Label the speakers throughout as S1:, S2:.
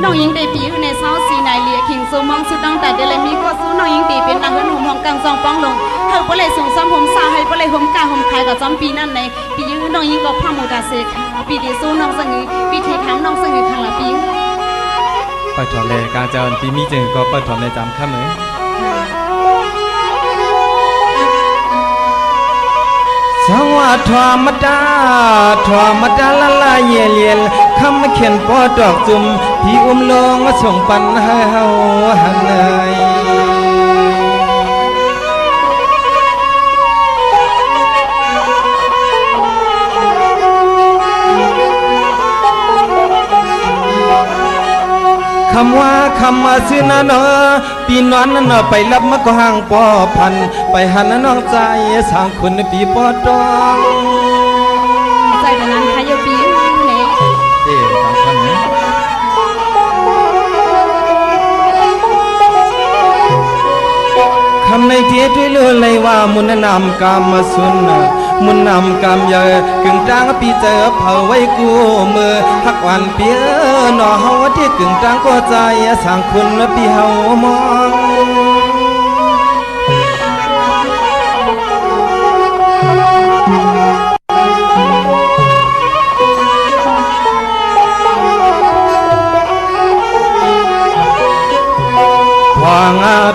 S1: น้องยิงได้ปีอยู่ในเช้าสีนายเลียขิงซูมองสุดต้องแต่เดลมีก็สู้น้องยิงตีเป็นนางเงินหุ่มหอมกลางซองป้องลงเฮาบ่เลยส่งซ้ำผมสาวให้บ่เลยห่มกาห่มคายกับจอมปีนั่นในปียื้อน้องยิงก็พาหมูดาเซคาปีดีสู้น้องสงือปีเทถามน้องสงือคังละปี
S2: ไปถอดเลยการเจริญปีมีจึงก็ไปถอดในจำข้ามเลยสวัสดีธรรมดาละลายเย็นคำเขียนปอดอกจุ่มพี่อุ้มลงมาส่งปันให้เฮาหันเลยคำว่าคำมาซื้อนะเนาะปีนอนนั่นไปรับมาก็ห่างปอพันไปหันน้องใจสางคนปีปอดอง
S1: ใจเดี๋ยวนั้นค่ะโยปีเนี่ย
S2: สามคนเนี่ยคำในเทียด้วยเลือเลยว่ามุนนำกามมาสุนมุนนำกามเยอะกึ่งจางปีเจอเผาไว้กูมือหักวันเปียหน่อเฮาที่กึ่งจางก็ใจสางคนปีเฮามอง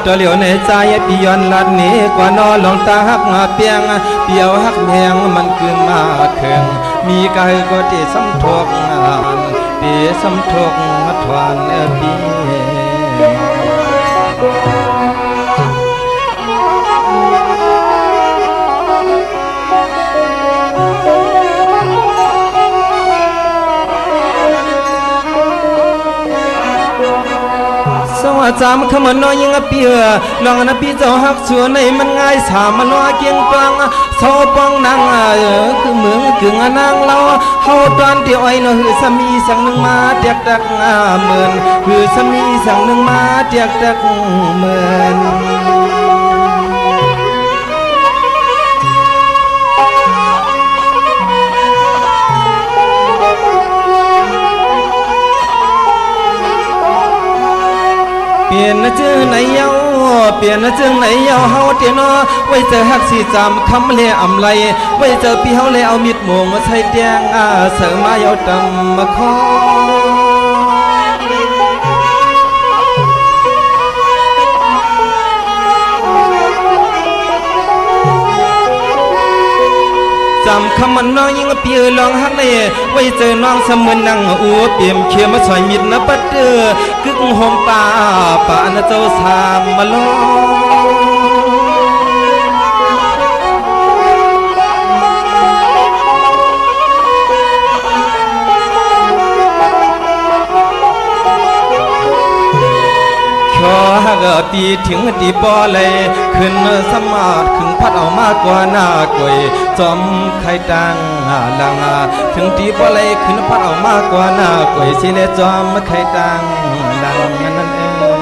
S2: ตัวเหลียวในใจปีย้อนลัดนี้กว่านอลองตาหักเปียงเปียวหักแหงมันคืนมาเคืองมีกายก็เตะซ้ำทกเตะซ้ำทกทวานปีจำขมันน้อยยังเปียลองนะพี่เจ้าหักชัวในมันง่ายสามันว่าเกียงปังเศร้าป้องนางคือเมืองกึ่งนางเราเฮาตอนที่อ้อยน้อหือสามีสั่งหนึ่งมาเตียกตักเหมือนหือสามีสั่งหนึ่งมาเตียกตักเหมือนเปลี่ยนนะชื่อไหนเย้าเปลี่ยนนะชื่อไหนเย้าเฮาเตียนอไว้เจอหักสีจำคำเล่อำไรไว้เจอพี่เฮาเล่เอามิดโมงมาใช้แดงเสริมมาเย้าตำมาคอจำคำมันน้องยิ่งเปียลองหักเล่ไว้เจอน้องเสมือนนั่งอัวเปี่ยมเขียมาสอยมิดนะปัดเด้อกึกหอมป่าป่านะเจ้าสามมาลหักปีถึงตีปอเลยขึ้นสมาร์ทขึ้นพัดเอามากกว่าหน้ากวยจอมไข่ตังลังถึงตีปอเลยขึ้นพัดเอามากกว่าหน้ากวยสิเลจอมไข่ตังลังนั่นเอง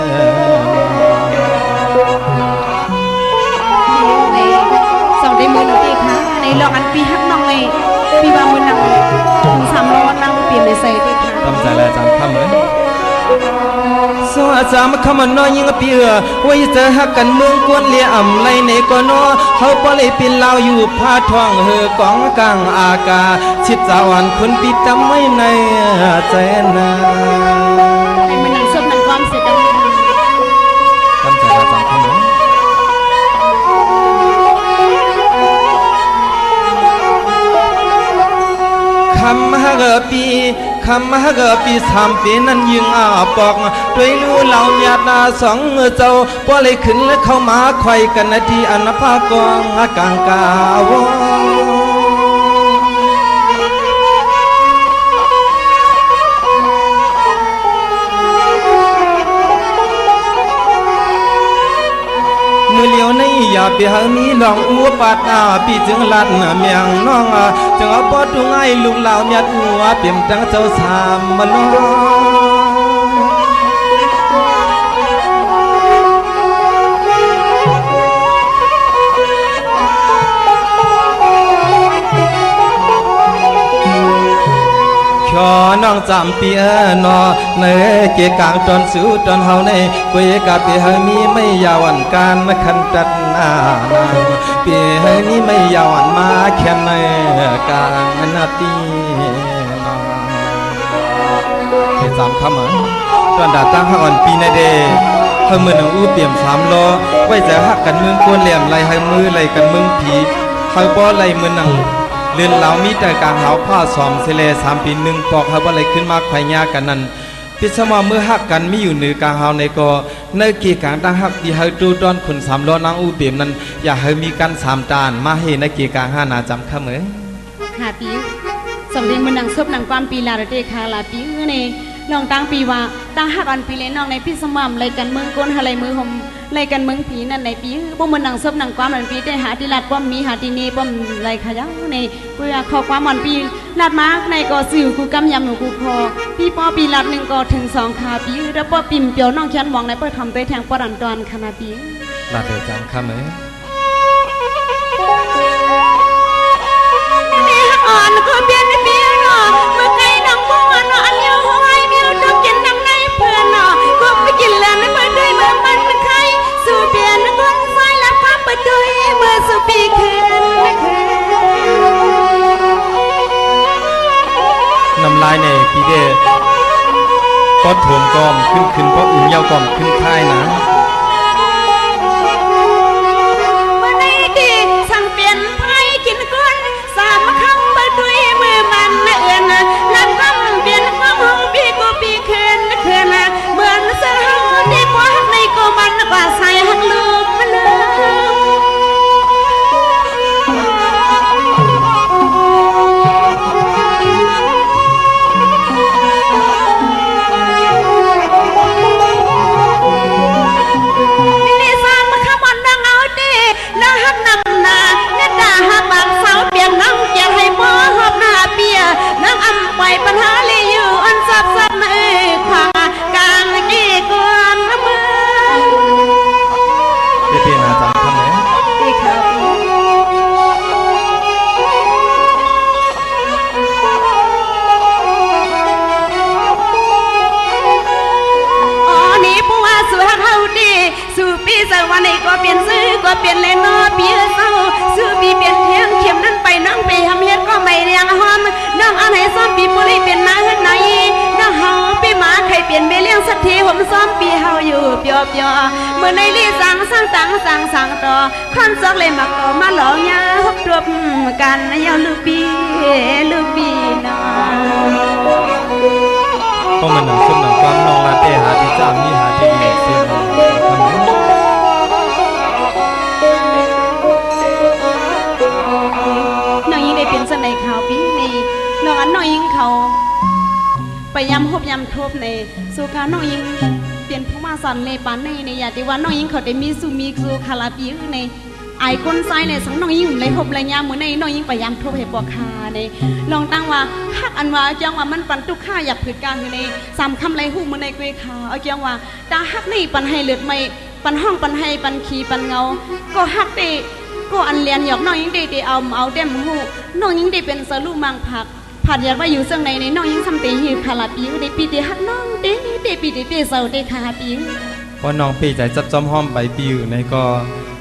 S1: สองได้มือหนึ่งทีค่ะในลองอันปีฮักน้องเลยปีบางมือนังถึง300นั่งเปลี่ยนเลยใส่ทีค่ะ
S2: ทำใจแล้วจำคำเลยสวัสดีจำคำน้อยยิ่งเปียไว้เจอหักกันเมืองกวนเลี้ยอ่ำไรในก่อนอเขาปล่อยปินลาวอยู่พาท้องเหือกองกลางอากาชิดจาวันคนปิดจำไม่ในใจนา
S1: ในมันนั่งซุบนั่งความเสียกัน
S2: ทำใจแล้วจำคำเลยคำฮักปีคำฮักปีสามปีนั้นยิงปอกด้วยรู้เหล่าญาติสองเจ้าป้อเลยขึ้นและเข้ามาคอยกันนาทีอันภากองกลางกาวมือเลี้ยวในอย่าไปหามีลองอัวปาดปีจึงลัดเมียงน้องจึงเอาปอดง่ายลูกเหล่าเมียอัวเปี่ยมจังเจ้าสามมาล้อ น้องจำปีนอในเกกางตอนสู้ตอนเฮาในกุยกาปีเฮมีไม่ยาวันการขันตัดนาปีเฮมีไม่ยาวันมาแค่ในกางนาตีที่จำคำเหมือนตอนดาตั้งหักอ่อนปีในเดเฮมือหนังอู้เปี่ยม3 ล้อไว้จะหักกันเมืองกวนเหลี่ยมไหลเฮมือไหลกันเมืองผีเฮาบ่ไหลมือหนังเลื่อนเหลามีแต่กลางหาวผ้าซ้อมเสล3 ปี1ปอกเฮาบ่ไหลขึ้นมากไผยากันนั้นพิสมาเมื่อหักกันมีอยู่เหนือกลางหาวในก็ในกีกลางตั้งหักที่เฮาตูดอนขุน3 ล้อนางอู้เปี่ยมนั้นอย่าเฮมีกัน3 ตานมาให้ในกีกลาง5นาจำคำเหมือ
S1: ค่ะปีสมเด็จมือนางซบนางความปีลาเดคาลาปีในน้องตั้งปีว่าตั้งหักอันปีเลยน้องในพี่สมามเลยกันเมืองก้นอะไรมือหมเลยกันเมืองผีนั่นในปีบ่มือนางซบนางความอันปีได้หาที่ลัดป้อมมีหาที่นี่ป้อมไรขยันในเพื่อขอความอันปีลัดมาในก็สื่อกูกำยำหนูกูคอปีป้อปีลัด1ก็ถึง2ขาปีแล้วป้อปิ่มเปียวน้องฉันมองในเพื่อทำตัวแทงป้อดันตอนขนาดปี
S2: ลาเดจังคำเหมือ
S1: อ่อนก็เปลี่ยนเปลี่ยนเนาะเมื่อไงน้องบัวเนาะอันเลี้ยวหัวไอ้เบี้ยวต้องกินน้ำในเพื่อนเนาะก็ไม่กินแล้วไม่เมื่อด้วยเมื่อมันเป็นใครสู่เปลี่ยนคนไฟและพับไปด้วยเมื่อสู่ปีเข็น
S2: น้ำลายในปีเดก็ถ่วมกอมขึ้นเพราะอุ่นเยาวกอมขึ้นค่ายนะ
S1: เมื่อไหนดีสั่งเปลี่ยนไพ่กินก้น3 คำไปด้วยมือมันเอื่อนและคำเปลี่ยนความหูปีก็ปีเข็นเหมือนเสือที่ปวดในก็มันกว่าใส่หักลืมมันเลยไปปัญหาเลยอยู่อันซับซ้อนขวางกลางกี่กวนมือ
S2: เปลี่ยนอาจารย์ทำไม
S1: ดีครับอ๋อนี่ผู้ว่าสู่ฮักเฮาดีสู่ปีสวันนี้ก็เปลี่ยนซื้อก็เปลี่ยนเลยนอปีเศร้าซื้อปีเปลี่ยนเทียงเข็มนั้นไปนั่งไปทำเฮ็ดก็ไม่เรียงหอมนั่งอันให้ซ้อมปีปุริเปลี่ยนนาเฮ็ดไหนนั่งเฮาปีหมาใครเปลี่ยนไปเลี้ยงสักทีผมซ้อมปีเฮาอยู่เปียวเมื่อในรีสั่งตังสั่งต่อขั้นซอกเลยมักต่อมาหลอกยาฮบรวบกันยาวลูกปีนา
S2: ก็มันหนังซุ่มหนังความนองลาเต้หาที่จามนี่หาที่ดีเสียงทำไม
S1: น้องยิงได้เป็นสนัยข่าวปีในน้องอันน้องยิงเขาไปยำฮบยำทบในสุขาน้องยิงเปลี่ยนผู้มาสอนในปานในอย่าที่ว่าน้องยิงเขาได้มีสุคาลาปีในไอ้คนซ้ายในสังน้องยิงเลยฮบเลยยำเหมือนในน้องยิงไปยำทบให้ปอกคาในลองตั้งว่าฮักอันว่าจังว่ามันปันตุกข้าอยากผืดกลางใน3 คำไรหูเหมือนในกุยขาเอาจังว่าตาฮักนี่ปันให้เลือดไม่ปันห้องปันให้ปันขีปันเงาก็ฮักเตก็อันเลียนหยอกน้องยิงได้เอาเต็มหูน้องยิงได้เป็นสลูมังผักผัดยัดว่าอยู่เสื่องในน้องยิงทำเตหิวคาลาปิวได้ปีเดียฮักน้องเดปีเดเศร้าได้คาปิว
S2: พอน้องปีใจจับจอมห้อมไปปิวในก็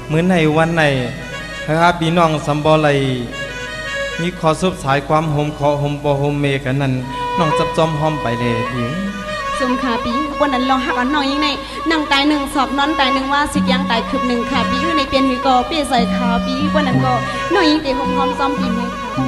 S2: เหมือนในวันในครับพี่น้องสัมบอไลมีขอซุบสายความโฮมขอโฮมปอโฮมเมกันนั้นน้องจับจอมห้อมไปเลยปิว
S1: สมขาปีวันนั้นเราหักอันน้องยิงในนั่งตาย1 ศอกนอนตาย1ว่าสิยังตายคืบ1ขาปีในเปลี่ยนมือก็เปลี่ยนใส่ขาปีวันนั้นก็น้องยิงเตะหอมซ้อมปีมือค่ะ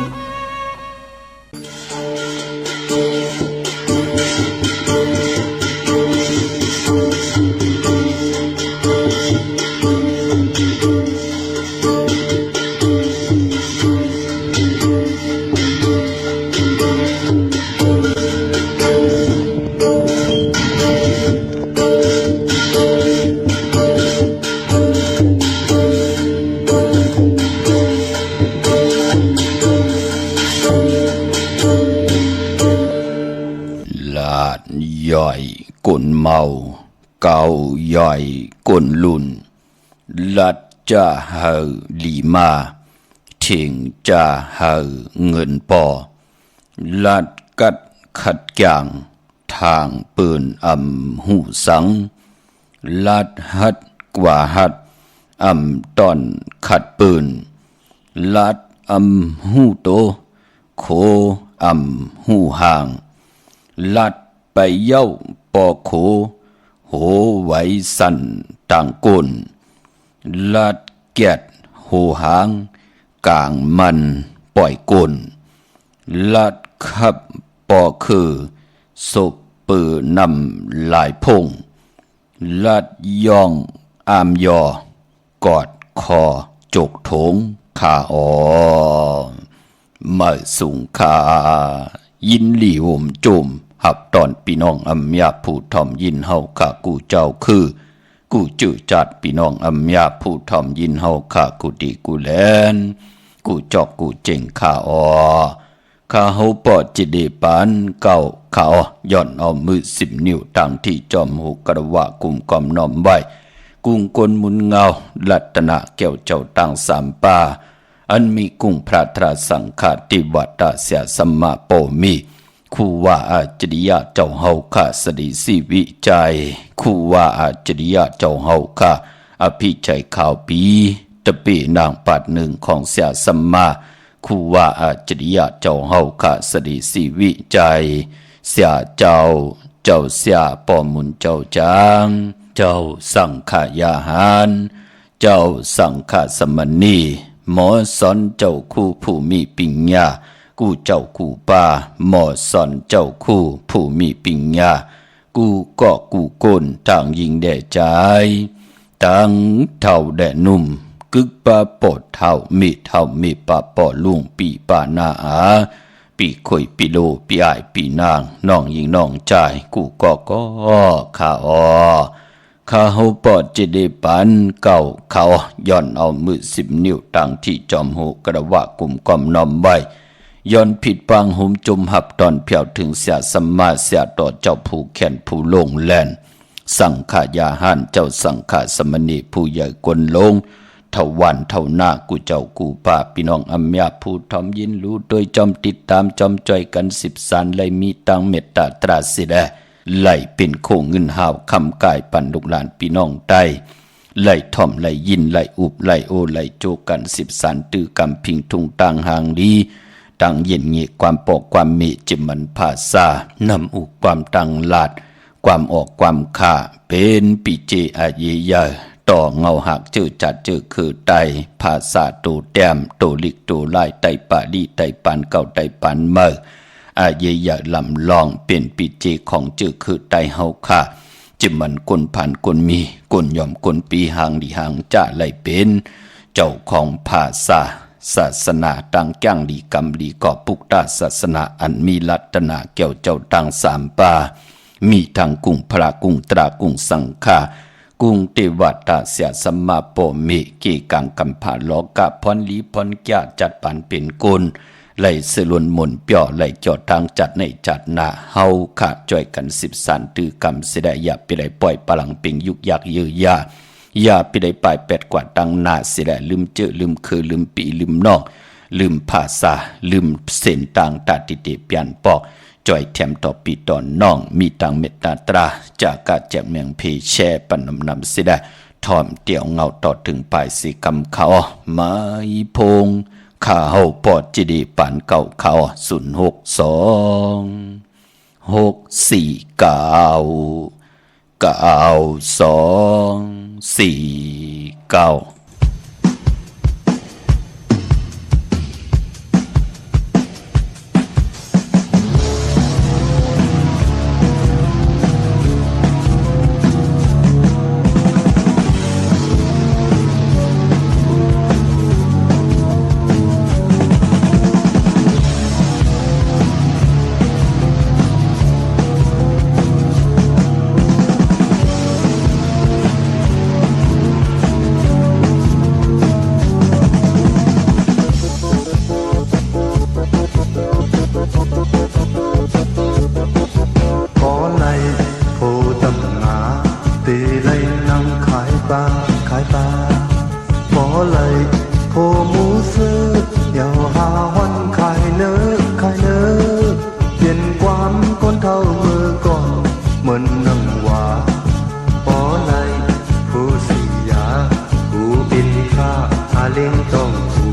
S3: ย่อยกุนเมาเกาย่อยกุนลุนลัดจะเฮาลีมาถิงจะเฮาเงินปอลัดกัด ขัดกางทางปืนหูสังลัดหัดกว่าหัดตอนขัดปืนลัดหูโตโคหูห่างลัดไปเย้าปอโคโหไหวสั่นต่างก้นลัดแกดโหหางกลางมันปล่อยก้นลัดขับปอคือศพปืนำลายพงลัดย่องยอกอดคอจกโถงขามาสุงคายินหลีวมจุมหับตอนพี่น้องยาผู้ทอมยินเฮาข้ากูเจ้าคือกูจื้อจัดพี่น้องยาผู้ทอมยินเฮาข้ากูดีกูแลนกูจอกกูเจ๋งข้าข้าเฮาปอดจิเดปานเก่าข้าย่อนเอามือ10 นิ้วตั้งที่จอมหูกระวะกุมกอมน้อมไว้กุ้งกลมุนเงาลัตนะแก้วเจ้าตั้ง3 ป่าอันมีกุ้งพระตราสังฆาติวัตตาเสียสัมมาโปมีคู่ว่าอาจริยะเจ้าเฮาข้าสดิสิวิจัยคู่ว่าอาจริยะเจ้าเฮาข้าอภิชัยข่าวปีตะปีนางปัดหนึ่งของเสียสัมมาคู่ว่าอาจริยะเจ้าเฮาข้าสดิสิวิจัยเสียเจ้าเสียปอมุนเจ้าจางเจ้าสังฆายาหารเจ้าสังฆสมณีหมอสอนเจ้าคู่ผู้มีปิญญากูเจ้ากูป่าหมอสอนเจ้าคู่ผู้มีปิญญากูก็กูโกนทางยิงแด่ใจตั้งเท่าแด่นุ่มกึกปะปอดเท่ามีปะปอลุงปีปานาปีข่อยปีโลปีอ้ายปีนางน้องยิงน้องใจกูก็ข้าข้าเฮาปอดจะได้ปันเก่าเขาย้อนเอามือ10 นิ้วตั้งที่จอมหูกระวะกุมกอมน้อมไว้ย้อนผิดปางหุมจุมหับตอนเพียวถึงเสียสัมมาเสียต่อเจ้าผู้แขนผู้ลงแลนสังขายาหานเจ้าสังขสมณีผู้ใหญ่กวนลงเท่าวันเท่าหน้ากูเจ้ากูป่าพี่น้องยาผู้ทอมยินรู้โดยจอมติดตามจอมจ่อยกัน10 สารเลยมีตังเมตตาตราสิแลไหลเป็นโคงเงินหาวคำกายปันลูกหลานพี่น้องใต้ไหลถ่อมไหลยินไหลอุบไหลโอไหลโจกัน10 สารตื้อกำพิงทุงต่างหางดีตั้งเย็นเงียความปอกความมีจิมมันภาษานำอุความตังลาดความออกความข่าเป็นปิเจอาเยยาต่อเงาหักจื้อจัดจื้อคือไตภาษาตูแต้มตูลิกตูไล่ไตปาดีไตปันเก่าไตปันเมื่ออาเยยาลำลองเป็นปิเจของจื้อคือไตเฮาค่ะจิมมันกลผ่านกลมีกลย่อมกลปีหางดีหางจะไหลเป็นเจ้าของภาษาศาสนาตังจ้างดีกรรมดีก่อปุกตาศาสนาอันมีลัตนาแก้วเจ้าตัง3 ป่ามีทางกุ้งพระกุ้งตรากุ้งสังฆากุ้งเทวตาเสียสัมมาโปมิเกกังกัมภาโลกะพรลีพรแก่จัดปันเป็นกุลไหลสลวนหมุนเปียวไหลจอดทางจัดในจัดนาเฮาขาดจ่อยกัน10 สารตื้อกรรมเสดายาไปไหลปล่อยพลังเป็นยุกยักยือยาอย่าไปได้ปลาย8 กว่าตังหน้าเสียแหละลืมเจอลืมคือลืมปีลืมนอกลืมภาษาลืมเส้นต่างตาติเตเปียนปอกจ่อยแถมต่อปีตอนน้องมีตังเมตตาตราจากกาแจกเมืองเพแช่ปนนำเสียได้ทอมเตี่ยวเงาต่อถึงปลายสีกำเขาไม้พงข้าเฮาปอดจิดีปานเก่าเขา062 649
S2: เ
S4: นังว่าปอไหลผู้เสียผู้เป็นข้าอาเลี้ยงต้องผู้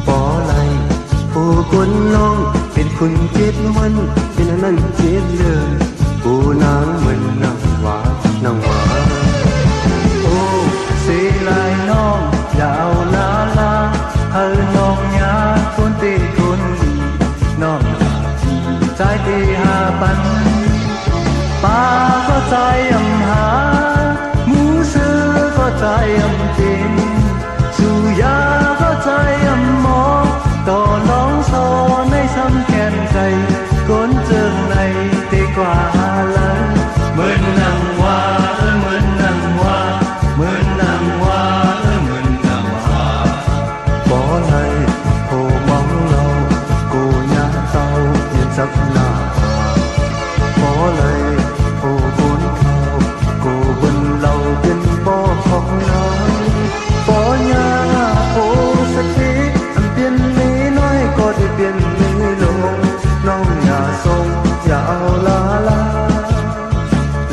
S4: ปอไหลผู้คนน้องเป็นคุณเจ็ดวันเป็นอันนั้นเจ็ดเลยผู้นางเหมือนนางว่านางว่าโอ้เสียลายน้องอย่าเอาลาลาเฮาน้องยาคนเตคนดีน้องใจตีหาปันป้าก็ใจอำหาหมูซื้อก็ใจอำจินสุยาก็ใจอำหมอต่อน้องโซในซ้ำแขนใจก้นเจิงในตีกว่าหาลันเหมือนนางว่าเหมือนนางว่าเหมือนนางว่าเหมือนนางว่าบ่ให้โผมองเรากูยาเต้าเห็นสับหน้าบ่เลยโผบุญเขากูบุญเราเป็นบ่ของน้อยบ่ยาโผสักทีอันเปลี่ยนมีน้อยก็ได้เปลี่ยนมีลงน้องอย่าทรงอย่าเอาลาลา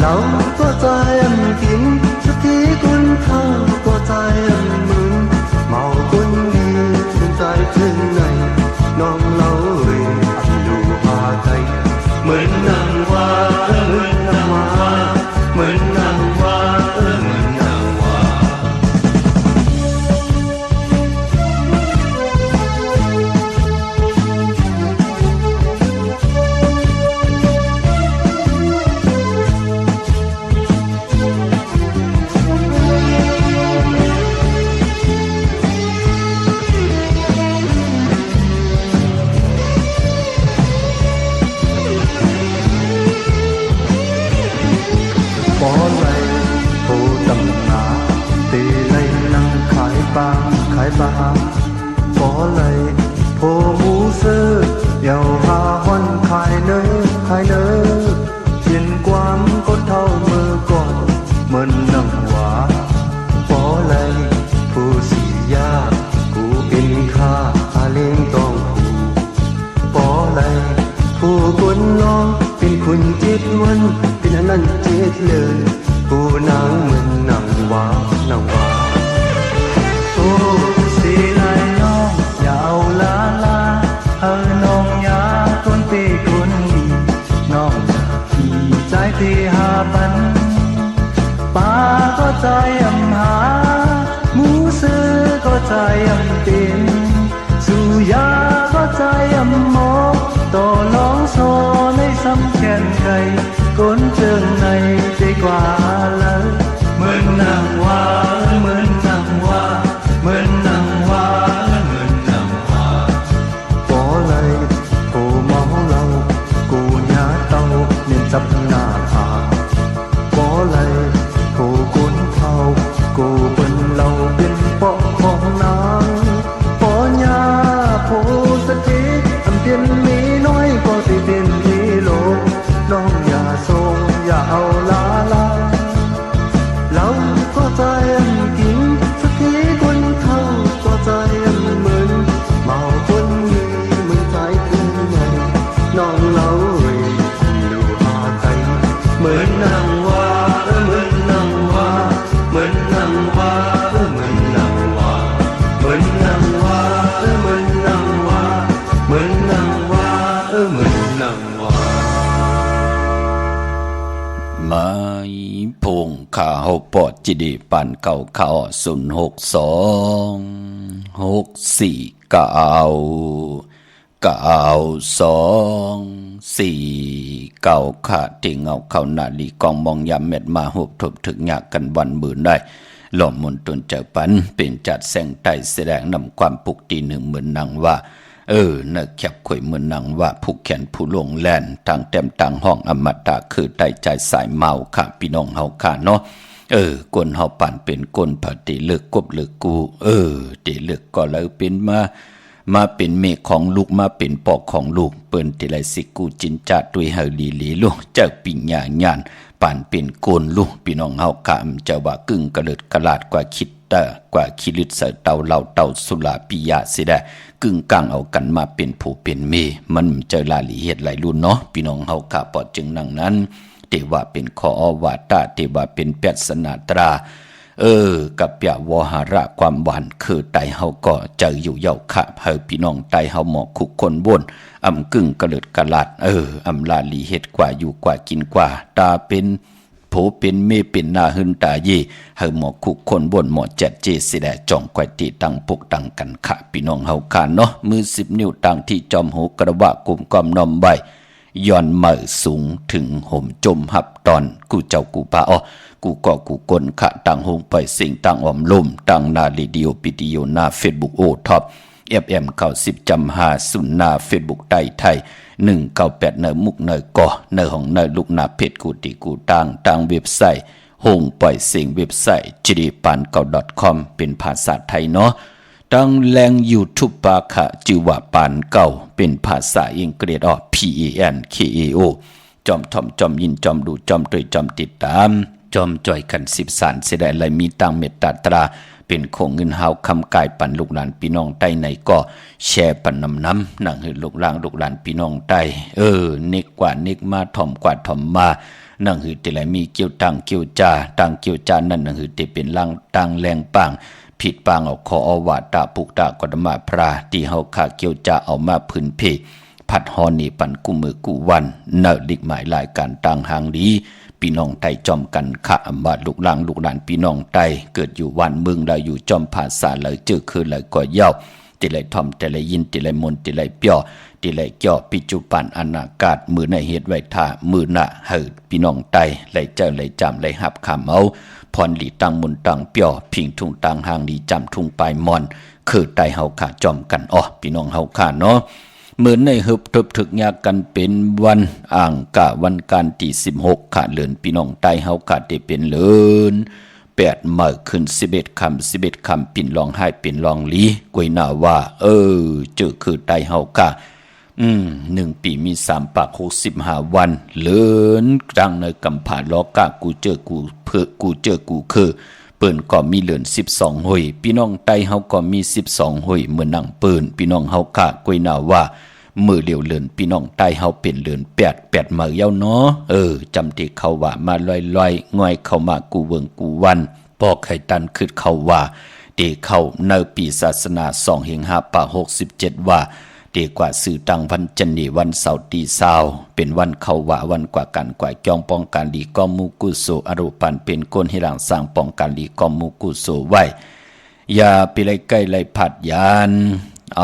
S4: เราก็ใจอันกินสักทีคุณเท่าก็ใจอันมึนเมาคนดีถึงใจถึงไหนน้องเราเอ่ยอันอยู่พาใจเหมือนนางว่าเหมือนนางว่าเหมือนนางว่าเหมือนนางว่าปอไหลผู้ตำนาตีไหลนั่งขายปลาขายปลาปอไหลผู้หมูซื้อเยาหาห้อนขายเนื้อขายเนื้อเพียนความคนเท่ามือก่อนเหมือนนังหวาปอไหลผู้สียากูเป็นข้าอาเลี้ยงต้องผู้ปอไหลผู้คนน้องเป็นคุณเจ็ดวันเป็นอันนั้นเจ็ดเลยผู้นางเหมือนนางว่านางว่าโอ้สีลายน้องอย่าเอาลาลาเฮาน้องยาคนตีคนดีน้องอย่าที่ใจตีหาปันป้าก็ใจอำหาหมูซื้อก็ใจอำเป็นสุยาก็ใจอำหมอต่อน้องโซในซ้ำแขนไก่ก้นเจิงในใจกว่าเลยเหมือนนางว่าเหมือนนางว่าเหมือนนางว่าเหมือนนางว่าปอไหลโผเมาเรากูยาเต้าเน้นจับหน้าผาปอไหลโผกุนเท่ากูเป็นเราเป็นปอของนางปอยาโผสักทีอันเปลี่ยนมีน้อยก็สิเปลี่ยนมีลงน้องอย่าทรงอย่าเอาลาลาเราก็ใจอันกินสักทีคนเท่าก็ใจอันเหมือนเมาคนมีมือใจถึงไงน้องเราเอ่ยอยู่หาใจเหมือนนางว่าเหมือนนางว่าเหมือนนางว่าเหมือนนางว่าเหมือนนางว่าเหมือนนางว่าเหมือนนางว่าเหมือนนางว่า
S3: ไม่พงข้าเฮาปอดจิดีปันเก่าเข้า062649642ขาที่เงาเข้านาลีกองมองยามเม็ดมาหุบทบถึงยากกันวันมือได้หล่อมมนตนเจ้าปันเป็นจัดแสงไตแสดงนำความปุกตีหนึ่งเหมือนนางว่านักแคบข่อยเหมือนนางว่าผู้แขนผู้ลงแล่นทางเต็มทางห้องอมตะคือไตใจสายเมาค่ะพี่น้องเฮาค่ะเนาะกวนเฮาปั่นเป็นกวนปฏิเลิกกบเลิกกูติเลิกก็เลยเป็นมาเป็นเมฆของลูกมาเป็นปอกของลูกเปิ้นติไลสิกูจินจาด้วยเฮาลีลีลูกเจ้าปิญญาญาณปั่นเป็นโกนลูกพี่น้องเฮาค่ะเจ้าว่ากึ่งกระเลิดกระลาดกว่าคิดกว่าคิลิตใส่เตาเหล่าเตาสุลาปิยาสิได้กึ่งกลางเอากันมาเป็นผู้เป็นเมมันเจอลาลีเฮ็ดหลายรุ่นเนาะพี่น้องเฮาค่ะปอดจึงนั่งนั้น เตว่าเป็นขอวาตาเตว่าเป็นปริศนาตรากับเปียวหาระความหวานคือไตเฮาก็เจออยู่เย่าขะเฮาพี่น้องไตเฮาหมอกคุกคนบ่นอำกึ่งกระเลิดกระลาดอำลาลีเฮ็ดกว่าอยู่กว่ากินกว่าตาเป็นโผเป็นเมเป็นนาหึนตาเยเฮาหมอกคุกคนบ่นหมอแจ็ดเจสิแดจ่องกว่าติตังปกตังกันขะพี่น้องเฮาคานเนาะมือ10 นิ้วตังที่จอมหูกระบะกุมกอมนอมใบย้อนเมื่อสูงถึงห่มจมหับตอนกูเจ้ากูปากูก็กูกลขะต่างหงไปสิ่งต่างอมลมต่างนาลีดิโอปิดิโอนาเฟซบุ๊กโอท็อปFM 90.5นาเฟซบุ๊กไทย198เนมุกเนก่อเนของเนลูกนาเพจกูติกูต่างเว็บไซต์หงปล่อยเสียงเว็บไซต์ jdipan9.com เป็นภาษาไทยเนาะตั้งแรง YouTube ปาคะจือว่าปานเก่าเป็นภาษาอังกฤษPANKAO จอมทอมจอมยินจอมดูจอมตยจอมติดตามจอมจ่อยกัน10 สารเสด็จเลยมีตังเมตตาตราเป็นคงเงินหาวคำกายปันลูกหลานพี่น้องใต้ในก็แชร์ปันน้ำหนังหือลูกหลานลูกหลานพี่น้องใต้เน็กกว่าเน็กมาถ่อมกว่าถ่อมมาหนังหือแต่ละมีเกี่ยวตังเกี่ยวจาตังเกี่ยวจานั่นหนังหือแต่เป็นล่างตังแรงปังผิดปางเอาขออวาตาปุกตากฎมาพระที่เฮาขาเกี่ยวจาเอามาพื้นเพผัดฮอนีปันกุมือกุวันเนลิกหมายรายการต่างหางดีพี่น้องไตจอมกันขะอำบาดลูกหลานลูกหลานพี่น้องไตเกิดอยู่วันเมืองเราอยู่จอมภาษาเลยเจอคือเลยก็เย้าติเลยทอมติเลยยินติเลยมนติเลยเปียวติเลยเกี่ยวปิจุปันอนาคาศมือในเหตุไว้ท่ามือหน้าเหิดพี่น้องไตเลยเจอเลยจำเลยหับคำเอาพรหลีตังมุนตังเปียวพิงทุ่งตังหางดีจำทุ่งปลายมอนคือไตเฮาขาจอมกันพี่น้องเฮาขาเนาะเหมือนในฮึบทึบถึกยากันเป็นวันอ่างกะวันการที่16ขาดเลือนพี่น้องไตเฮาขาดได้เป็นเลือน8มื้อขึ้น11 คำปิ่นลองให้ปิ่นลองลีกวยหน้าว่าเจอคือไตเฮากะ1 ปีมี3 ปาก65 วันเลือนดังในกำผาล้อกะกูเจอกูเพื่อกูเจอกูคือเปิ้นก็มีเหลือน12ห้อยพี่น้องไตเฮาก็มี12ห้อยเหมือนนั่งเปิ้นพี่น้องเฮากะกวยหน้าว่ามือเดียวเลือนพี่น้องใต้เฮาเป็นเลือน8มื้อเย้าเนาะจำที่เขาว่ามาลอยๆง่อยเข้ามากูเวิงกูวันปอกให้ตันคิดเขาว่าเดเข้าในปีศาสนา2/5 ปะ67ว่าเดกว่าสื่อตังวันจันนี่วันเสาร์ตี20เป็นวันเขาว่าวันกว่ากันกว่าจองป้องกันดีกอมูกุโสอรูปันเป็นคนให้หลังสร้างป้องกันดีกอมูกุโสไว้อย่าไปไล่ใกล้ไล่ผัดยานเ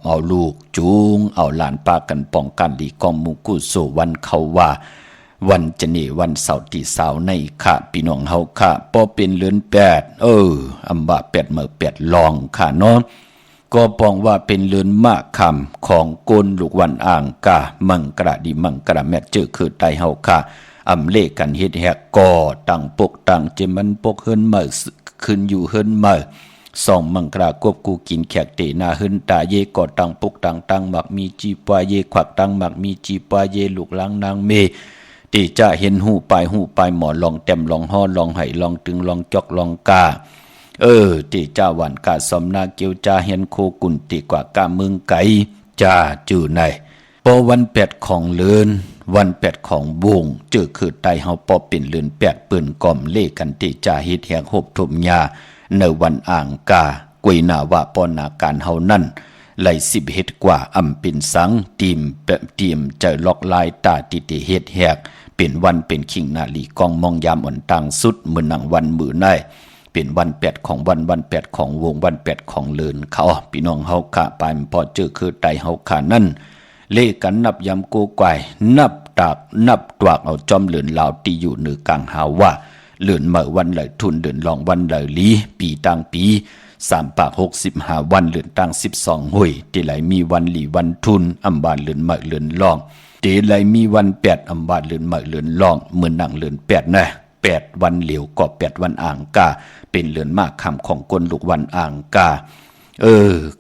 S3: อาลูกจูงเอาหลานปากันป้องกันดีกอมมุกุโสวันเขาว่าวันจะนี่วันเสาร์ที่20ในค่ะพี่น้องเฮาค่ะพอเป็นเดือน8อำบะ8มื้อ8ลองค่ะเนาะก็ปองว่าเป็นเดือนมะคำของกลลูกวันอ่างกะมังกระดีมังกระแม่เจอคือไตเฮาค่ะอำเลกันเฮ็ดแฮกก่อตั้งปกตั้งเจมันปกเฮินมื้อขึ้นอยู่เฮินมื้อส่องมังกรากบกูกินแขกเตนาหึนตาเยก่อตังปุกตังตังหมักมีจีปาเยขวักตังหมักมีจีปาเยลูกหลังนางเมตีจะเห็นหูปลายหมอลองเต็มลองห่อลองไห้ลองตึงลองจอกลองกาตีจ้าหวานกาสมนาเกียวจ้าเห็นโคกุนตีกว่ากาเมืองไก่จ้าจื่อในพอวัน8ของเลือนวัน8ของวงเจอคือไตเฮาปอเป็นเลือน8ปืนก่อมเล่กันตีจ้าเฮ็ดแหกหบทุมยาในวันอ่างกากวยนาว่าปอนาการเฮานั่นไหล10เฮ็ดกว่าอำเป็นสังทีมใจล็อกลายตาติเฮ็ดแหกเป็นวันเป็นขิงนาลีกองมองยามอ่อนต่างสุดมื้อนังวันมื้อในเป็นวัน8ของวัน8ของวงวัน8ของเลินเขาพี่น้องเฮาค่ะปายพอเจอคือไตเฮาค่ะนั่นเลกันนับยำกูกวายนับตวกเอาจอมเลินลาวที่อยู่เหนือกลางหาว่าเลื่อนเมื่อวันไหลทุนเดือนลองวันไหลลีปีต่างปี3 ปาก65 วันเลื่อนต่าง12ห้วยที่ไหลมีวันหลีวันทุนอำบานเลื่อนเมื่อเลื่อนลองที่ไหลมีวัน8อำบานเลื่อนเมื่อเลื่อนลองเหมือนหนังเลื่อน8นะ8วันเหลียวก็8วันอ่างกาเป็นเลื่อนมากคำของกลลูกวันอ่างกา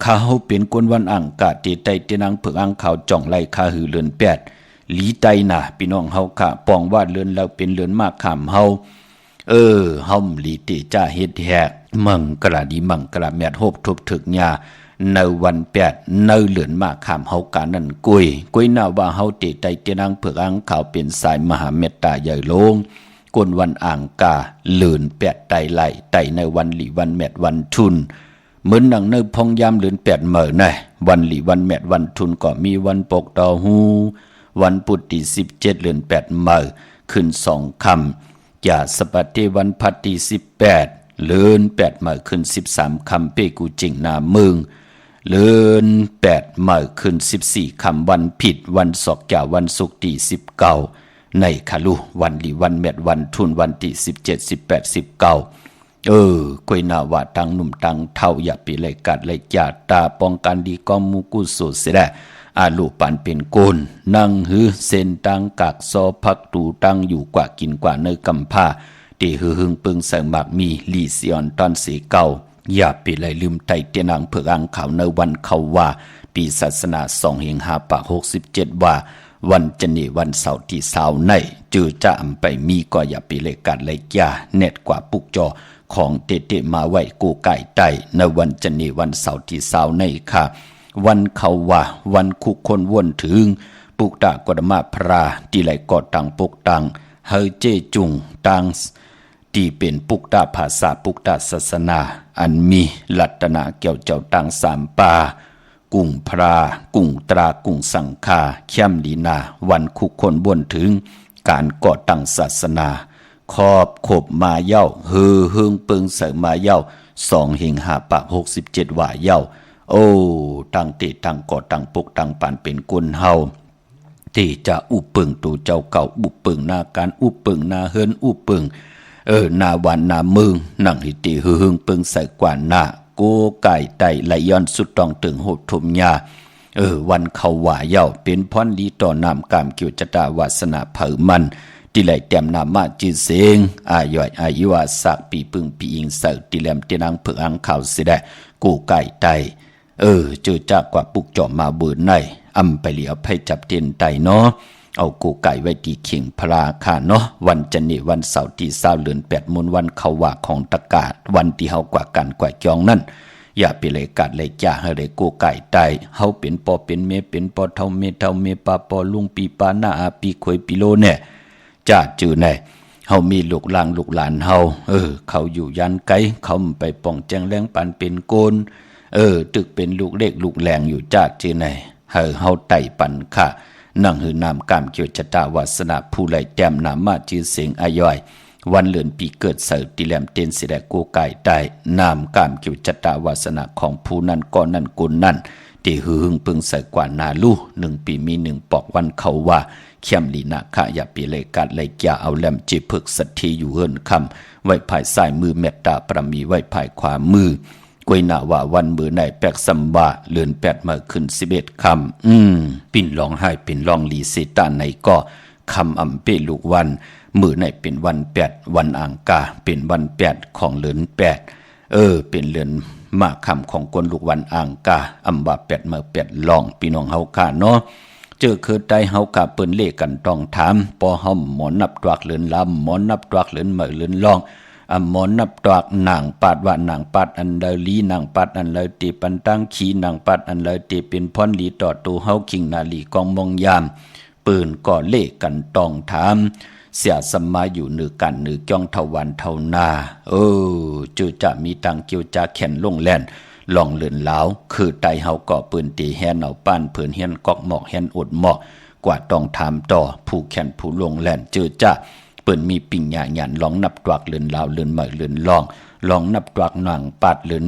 S3: เขาเป็นกลวันอ่างกาตีไตตีนางเผือกอ่างขาวจ่องไล่คาหือเลื่อน8หลีไตน่ะพี่น้องเฮาค่ะปองว่าเลื่อนแล้วเป็นเลื่อนมากคำเฮาเฮาลีติจ้าเฮ็ดแฮกมังกระดีมังกระแมดโฮบทุบถึกญา ในวันแปดในเหลือนมาขามเฮาการนั่นกุยหน้าว่าเฮาเตไตเตนังเผือกอังข่าวเป็นสายมหาเมตตาใหญ่ลงกวนวันอ่างกาเหลือนแปดไตไหลไตในวันหลีวันแมดวันทุนเหมือนหนังเนื้อพองยามเหลือนแปดเหม่อไงวันหลีวันแมดวันทุนก็มีวันปกดอหูวันปุตติ17เหลือน8เหม่อขึ้น2ค่ำอย่าสปฏิวันพัตติ18เหลือน8เหม่อขึ้น13ค่ำเปกูจิงนาเมืองเลือน8เหม่อขึ้น14ค่ำวันผิดวันศอกอย่าวันศุกร์ที่19ในคาลุวันหลีวันแมดวันทุนวันที่17 18 19กวยนาว่าตังหนุ่มตังเท่าอย่าปีเลยกัดเลยจ่าตาป้องกันดีกอมูกุสุเสดอาลูปันเป็นโกนนั่งหือเส้นตังกักซอพักตูตังอยู่กว่ากินกว่าเนยกำผ้าตีหือหึงปึงใส่หมากมีลีเซียนตอนสีเก่าอย่าปีเลยลืมไตเตียนังเผือกอังขาวในวันเขาว่าปีศาสนา2/5/67ว่าวันจันทร์วันเสาร์ที่20ในจือจะอำไปมีก็อย่าปีเลยกัดเลยจ่าเน็ตกว่าปุกจอของเตมาไว้กูไก่ไตในวันจันทร์วันเสาร์ที่20ในค่ะวันเขาว่าวันคุกคนวนถึงปุกตากดมาพราที่ไหลกอดตังปุกตังเฮเจจุงตังที่เป็นปุกตาภาษาปุกตาศาสนาอันมีลัตนาเกี่ยวเจ้าตังสามปากุ้งพรากุ้งตรากุ้งสังคาเข้มลีนาวันคุกคนวนถึงการก่อตั้งศาสนาขอบขบมาเย้าเฮือเฮืองเปิงเสมาเย้า2/5/67ว่าเย้าโอ้ตั้งติตั้งก่อตั้งปกตั้งปานเป็นกุนเฮาที่จะอุปึงตูเจ้าเก่าอุปึงนาการอุปึงนาเฮินอุปึงนาวันนามึงนั่งหิติเฮือเฮืองเปิงใส่กว่านาโกไก่ไตไหลย้อนสุดตองตึงโหดทุมยาวันเขาว่าเย้าเป็นพรดีต่อนำกามเกี่ยวจตาวาสนาเผอมันที่ไหลแต้มนามาจีเสงอายุวาสักปีปึงปีอิงเสติแลมเตนังเผือกอังข่าวเสดกูไก่ไตเจอจากกว่าปุกจอมมาเบิดในอำไปเหลียวไผจับเตียนไตเนาะเอากูไก่ไว้ที่เข่งพราคาเนาะวันจันทร์วันเสาร์ที่20เดือน8มนวันเขาว่าของตะกาศวันที่เฮากว่ากันกว่าจองนั่นอย่าไปเลยกัดเลยจ่าให้เลยกูไก่ไตเฮาเป็นปอเป็นเมเป็นปอเท่าเมปาปอลุงปีปาหน้าอาปีขวยปีโลเนี่ยจ้าจือแน่เฮามีลูกหลานเฮาเขาอยู่ยันไกลเขาไปป้องแจงแรงปันเป็นโกนตึกเป็นลูกเล็กลูกแหลงอยู่จ้าจือไหนเฮาไต่ปันค่ะนั่งหือนามกามเกี่ยวชะตาวาสนาผู้ไหลแต้มนามาจือเสียงอาย่อยวันเลือนปีเกิดเสาติแลมเตนสิแดกูไก่ได้นามกามเกี่ยวชะตาวาสนาของผู้นั้นก่อนนั้นกุนนั้นที่หึงปึงใส่กว่านาลู1ปีมี1ปอกวันเขาว่าเข้มลีนาคะอย่าปีเลยกัดเลยอย่าเอาแหลมจิพึกสัตทีอยู่เฮินคำไว้ภายซ้ายมือเมตตาประมีไว้ภายขวามือกวยนาว่าวันมือในแปกสัมบาเลือน8มาขึ้น11คำปิ่นร้องไห้ปิ่นร้องลีเสตาในก็คำอำเปลูกวันมือในเป็นวัน8วันอ่างกาเป็นวัน8ของเลือน8เป็นเลือนมาคำของกวนลูกวันอ่างกาอำบา8มา8ลองพี่น้องเฮาคาเนาะเจอคือได้เฮากะเปิ้นเลกันต้องถามปอเฮาหมอนับตวักเลือนลำหมอนับตวักเลือนเหมอเลือนลองหมอนับตวักนางปาดว่านางปาดอันเดลีนางปาดอันเลยตีปันตั้งขีนางปาดอันเลยตีเป็นพรลีต่อตูเฮาคิงนาลีกองมองยามปืนก่อเลกันต้องถามเสียสมาอยู่เหนือกันเหนือจ้องเทวันเทานาจือจะมีตังเกี่ยวจะแขนลงแล่นลองเลือนลาวคือไตเฮาก่อปืนตีแฮนเอาป้านเพิ่นเฮียนกอกหมอกแฮนอดหมอกกว่าต้องถามต่อผู้แขนผู้ลงแล่นจือจะเปิ้นมีปิ่งหยาหยันลองนับตวักเลือนลาวเลือนเหมอเลือนลองนับตวักนางปาดเลือน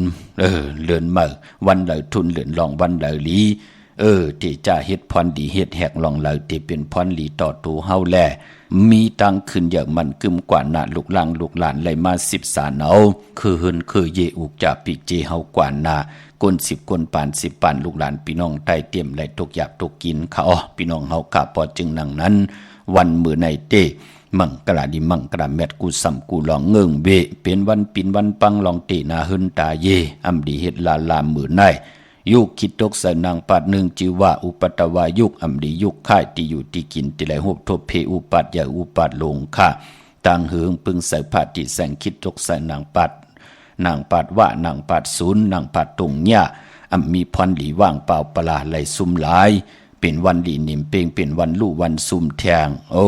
S3: เลือนเหมอวันเหลทุนเลือนลองวันเหลลีที่จะเฮ็ดพรดีเฮ็ดแหกลองเหลที่เป็นพรลีต่อตูเฮาแลมีตังขึ้นอย่างมันกึมกว่านาลูกหลานไหลมา10สาเอาคือหืนคือเยอุกจะปิเจเฮากว่านาก้น10ก้นปาน10ปานลูกหลานพี่น้องใต้เตรียมไหลตกหยาบตกกินเขาพี่น้องเฮากะพอจึงนั่งนั้นวันมื้อในเตมังกราดิมังกราแมดกูสัมกูลองเงิงเวเป็นวันปินวันปังลองเตนาหึนตาเยอำดีเฮ็ดลามื้อในยุคคิดตกใส่นางปัดหนึ่งจิว่าอุปัตวายุคอำดียุคค่ายที่อยู่ที่กินที่ไหลหบทบเพอุปัตยาอุปัตลงค่ะต่างเหืองปึงใส่ผ้าที่แสงคิดตกใส่นางปัดว่านางปัดศูนย์นางปัดตรงเนี่ย มีพรหลีว่างเปล่าปลาไหลซุ่มหลายเป็นวันดีนิ่มเป่งเป็นวันลู่วันซุ่มแทงโอ้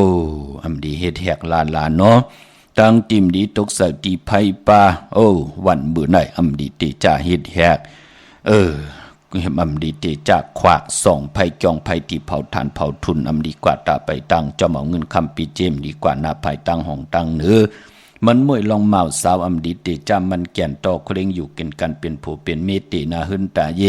S3: ดีเฮ็ดแหกลาเนาะตั้งติมดีตกใส่ตีไผป่าโอ้วันมื้อไหนดีเตจ่าเฮ็ดแหกดีเตจากขวากส่องไผจองไผที่เผาทานเผาทุนดีกว่าตาไปตั้งจอมเอาเงินคำปีเจมดีกว่าหน้าไผตั้งห้องตั้งเนื้อมันมวยลองเมาสาวดีเตจามันแก่นต่อเคร่งอยู่กันกันเป็นผู้เป็นเมตินาหึนตาเย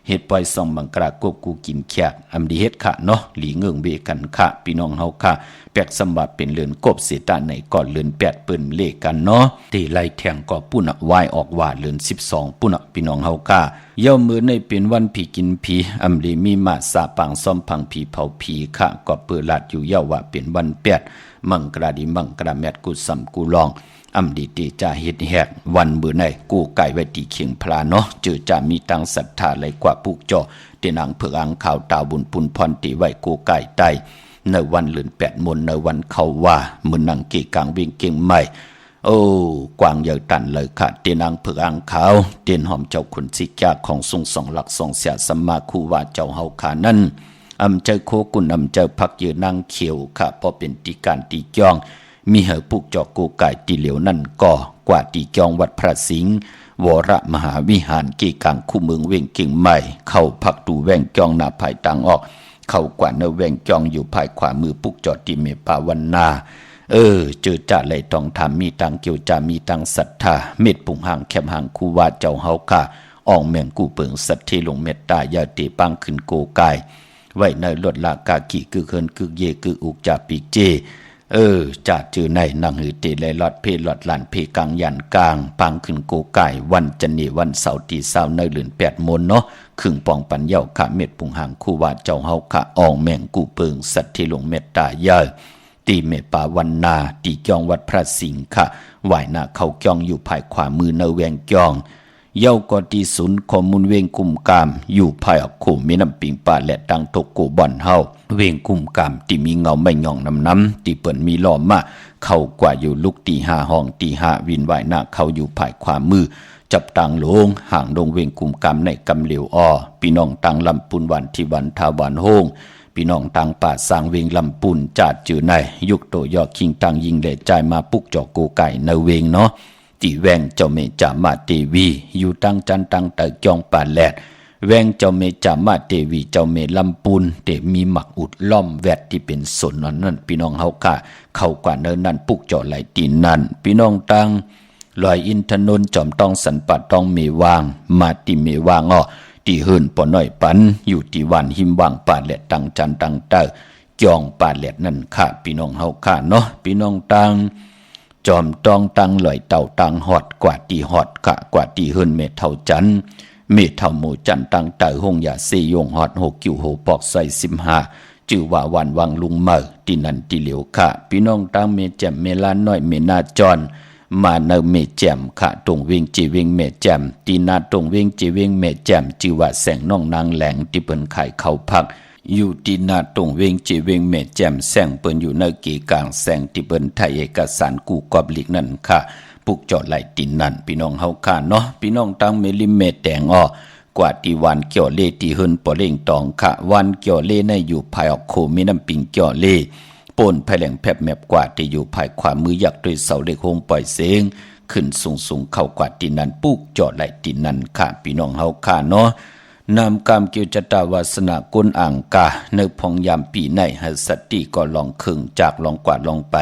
S3: เฮ็ดปล่อยส่องบังกรากบกูกินแขกดีเฮ็ดค่ะเนาะหลีเงิงเบกันค่ะพี่น้องเฮาค่ะแปกสมบัติเป็นเลือนกบเสตาในก่อนเลือน8เปิ้นเลขกันเนาะตีไล่แทงก็ปุ้นวายออกว่าเลือน12ปุ้นพี่น้องเฮาค่ะเย่ามื้อในเป็นวันผีกินผีดีมีมาสาปังซ่อมพังผีเผาผีค่ะก็เปิดลาดอยู่เย่าว่าเป็นวัน8มังกราดีมังกราแมดกูซ้ำกูลองดีเตจ่าเฮ็ดแหกวันมื้อไหนกูไก่ไว้ตีเขียงพลาเนาะเจอจะมีตังศรัทธาไหลกว่าปุกจ่อเตนางเผือกอังข่าวตาบุญปุนพรติไว้กูไก่ไตในวันเลือน8มนในวันเขาว่ามื้อนังเกกางวิ่งเก่งใหม่โอ้กวางใหญ่ตันเลยค่ะเตนางเผือกอังข่าวเตนหอมเจ้าขุนสิกาของทรงสองหลักสองเสียสัมมาคูว่าเจ้าเฮาขานั้นเจ้าโคกุนเจ้าพักยืนนางเขียวค่ะพอเป็นตีการตีจ้องมีเหอปุกจอกกูไก่ตีเหลียวนั่นก่อกว่าตีจองวัดพระสิงห์วรมหาวิหารเกกังคู่เมืองเวียงเก่งใหม่เข้าพักตูแวงจองหน้าภายต่างออกเข้ากว่าเนแวงจองอยู่ภายขวามือปุกจอดที่เมปาวันนาเจอจ่าไหลทองธรรมมีตังเกี่ยวจามีตังศรัทธาเม็ดปุ่งห่างแคมห่างคู่ว่าเจ้าเฮาค่ะอ่องแมงกูเปิงสัตเทลงเมตตายาเตปังขึ้นโกกายไว้ในลดลากากิคือเคินคือเยคืออุกจาปีเจจ่าจือในนางหือเตไลลอดเพลอดหลานเพกังยันกลางปังขึ้นโกไก่วันจันนีวันเสาร์ที่20ในเดือน8มนเนาะครึ่งปองปันเย้าค่ะเม็ดปุงหางคู่ว่าเจ้าเฮาค่ะอ่องแมงกูเปิงสัตที่ลงเมตตายาตีเมปาวันนาตีจองวัดพระสิงห์ค่ะไหวหน้าเขาจองอยู่ภายขวามือเนแวงจองเย้าก็ที่ศูนย์ข้อมูลเวงกุมกามอยู่ภายออกขู่มีน้ำปิงป่าและดังตกกูบ่อนเฮาเวงกุมกามที่มีเงาไม่หย่องน้ำที่เปิ่นมีล้อมมาเข้ากว่าอยู่ลุกตี5ห้องตี5วินไหวหน้าเขาอยู่ภายขวามือจับตังลงห่างดงเวงกุมกามในกำเหลียวอ้อพี่น้องตังลำปุนวันที่วันทาวันโฮงพี่น้องตังป่าสร้างเวงลำปุนจาดจือในยุกโตยอคิงตังยิงเดใจมาปุกจอกโกไก่ในเวงเนาะตีแวงเจ้าเมจามาเตวีอยู่ตั้งจันตังตะจองป่าแลดแวงเจ้าเมจามาเตวีเจ้าเมลำปูนเตมีหมักอุดล้อมแวดที่เป็นสนนั่นพี่น้องเฮาค่ะเข้ากว่าเนินนั่นปุกจ่อไหลตีนนั่นพี่น้องตังลอยอินทนนท์จอมต้องสันปัดต้องเมวางมาติเมวางอ้อตีเฮินปอน้อยปันอยู่ที่วันหิมวางป่าแลดตังจันตังเตอจองป่าแลดนั่นค่ะพี่น้องเฮาค่ะเนาะพี่น้องตังจอมต้องตังลอยเต่าตังหอดกว่าตีหอดกะกว่าตีเฮินเมเท่าจันเมเท่าหมู่จันตังเต่าหงยาเซยงหอด6กิ้วโหปอกใส่15จื่อว่าวันวังลุงเมอตีนันตีเหลียวค่ะพี่น้องตังเมแจ่มเมลาน้อยเมนาจอนมาเนเมแจ่มค่ะตรงเวงจีเวงเมแจ่มตีนาตรงเวงจีเวงเมแจ่มจื่อว่าแสงน้องนางแหลงที่เปิ้นขายเข้าพักอยู่ที่นาตรงเวงจีเวงเมแจ่มแสงเปิ้นอยู่ในกีกลางแสงที่เปิ้นไทยเอกสารกูกอบลิกนั่นค่ะปุกจอดไหลตินนั่นพี่น้องเฮาค่ะเนาะพี่น้องตังเมลิเมแตงอ้อกว่าที่วันเกี่ยวเล่ที่เฮินปอเล่งตองค่ะวันเกี่ยวเล่ในอยู่ภายออกโคมีน้ำปิงเกี่ยวเล่ป่นภายแหลงแผบแมบกว่าที่อยู่ภายขวามือยักด้วยเสาเล็กโฮงปล่อยเสียงขึ้นสูงเข้ากว่าที่นั้นปุกจอดไหลตินนั่นค่ะพี่น้องเฮาค่ะเนาะนำกรรมเกี่ยวจตาวาสนากุลอ่างกาในพองยามปีในหัสติก็ลองครึ่งจากลองกว่าลองไป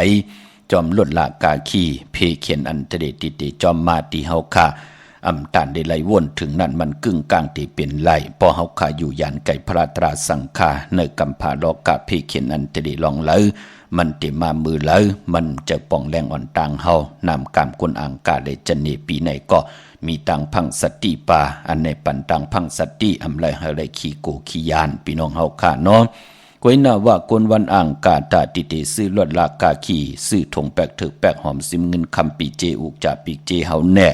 S3: จอมลดละกาขีเพเขียนอันเตเดติติจอมมาตีเฮาค่ะตานได้ไหลวนถึงนั้นมันกึ่งกลางที่เป็นไหลพอเฮาค่ะอยู่ยานไก่พระตราสังฆาในกัมพาโลกะเพเขียนอันเตเดลองเลยมันติมามือเลยมันจะป่องแรงอ่อนต่างเฮานำกรรมกุลอ่างกาเลยจันเนปีในก็มีตังพังสติปาอันในปันตังพังสติไรหะไรขี้โกขี้ยานพี่น้องเฮาค่ะเนาะกวยนาว่ากวนวันอ่างกาตาติเตซื้อลวดลากาขี้ซื้อถงแปกถึกแปกหอมซิมเงินคำปีเจอุกจาปีเจเฮาแน่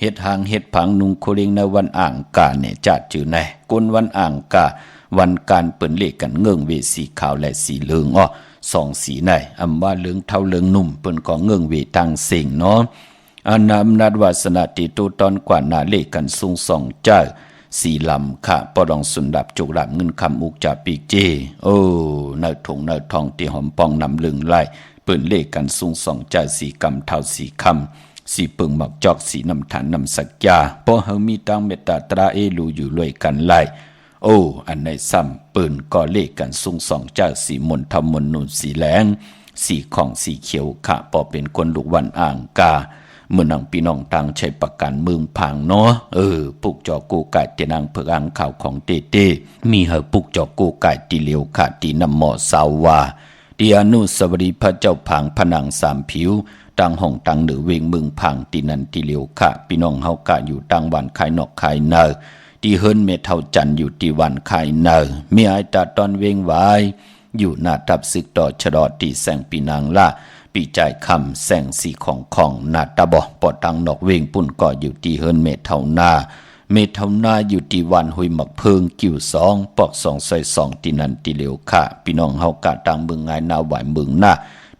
S3: เฮ็ดหางเฮ็ดผังนุงโคเรงในวันอ่างกาเนี่ยจัดจือในกวนวันอ่างกาวันการเปิ้นเลขกันเงื่องเวสีขาวและสีเหลืองอ้อ2สีในว่าเหลืองเท่าเหลืองนุ่มเปิ้นก็เงื่องเวทางเสียงเนาะอานามนัดวาสนาติตุตอนกว่านาเลกันสูง2เจ้า สีลำค่ะปอดองสุนดับจุกดับเงินคำอุกจ่าปีกเจโอ้เนื้อถงเนื้อทองตีหอมปองนำลึงไล่เปิ่นเลขกันสูง2จ่าสีกำเท่าสีคำสีปึงหมักจอกสีน้ำฐานน้ำสักยาพอเฮามีตังเมตตาตราเอลูอยู่รวยกันไล่โอ้อันในซ้ำปืนก็เลขกันสูง2จ่าสีมนทำมนนุนสีแหลงสีของสีเขียวค่ะพอเป็นคนลูกวันอ่างกาเมื่อนังพี่น้องต่างใช้ประกันเมืองพังเนาะปุกจอกูไก่เตนางเผือกอ่างข่าวของเต้มีเหอปุกจอกูไก่ตีเหลียวขาตีน้ำหมอสาววาตีอนุสวรีพระเจ้าพังผนังสามผิวตังห้องตังเหนือเวงเมืองพังตีนันตีเหลียวค่ะพี่น้องเฮากะอยู่ตังวันขายนอกขายเนอตีเฮิรนเมเท่าจันอยู่ตีวันขายเนอมีไอตาตอนเวงไว้อยู่หน้าทับศึกต่อชะดอตีแสงปีนางละปีใจคำแสงสีของนาตาบอปอตังนอกเวงปุ่นก่ออยู่ตีเฮิรนเมเท่านาอยู่ตีวันหุยหมักเพิงกิ่ว2ปอก2ซอย2ตีนันตีเหลียวค่ะพี่น้องเฮากะตังเมืองไงนาไหวเมืองหน้า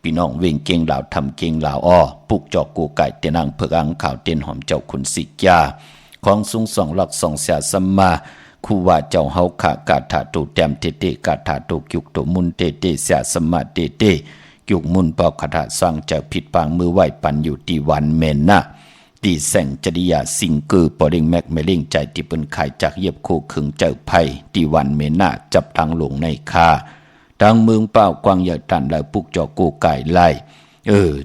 S3: พี่น้องเวงเก่งเหล่าทำเก่งเหล่าอ้อปุกจอกกูไก่เตนังเผือกอังข่าวเตียนหอมเจ้าขุนสิกยาของสูง2หลัก2เสียสัมมาคู่ว่าเจ้าเฮาขะกาถาตูแต้มเตกาถาตูกิกตุมุนเตเสียสัมมาเตกิกมุนเป่าคาถาสร้างเจ้าผิดปางมือไหวปันอยู่ตีวันเมนนะตีแสงจริยาสิงเกอปอเร่งแม็กเมลิงใจที่เป็นไข่จากเย็บโคขึงเจ้าไผ่ตีวันเมนนะจับทางลงในคาทางเมืองเป้ากวางใหญ่ตันแล้วปุกจอกูไก่ไล่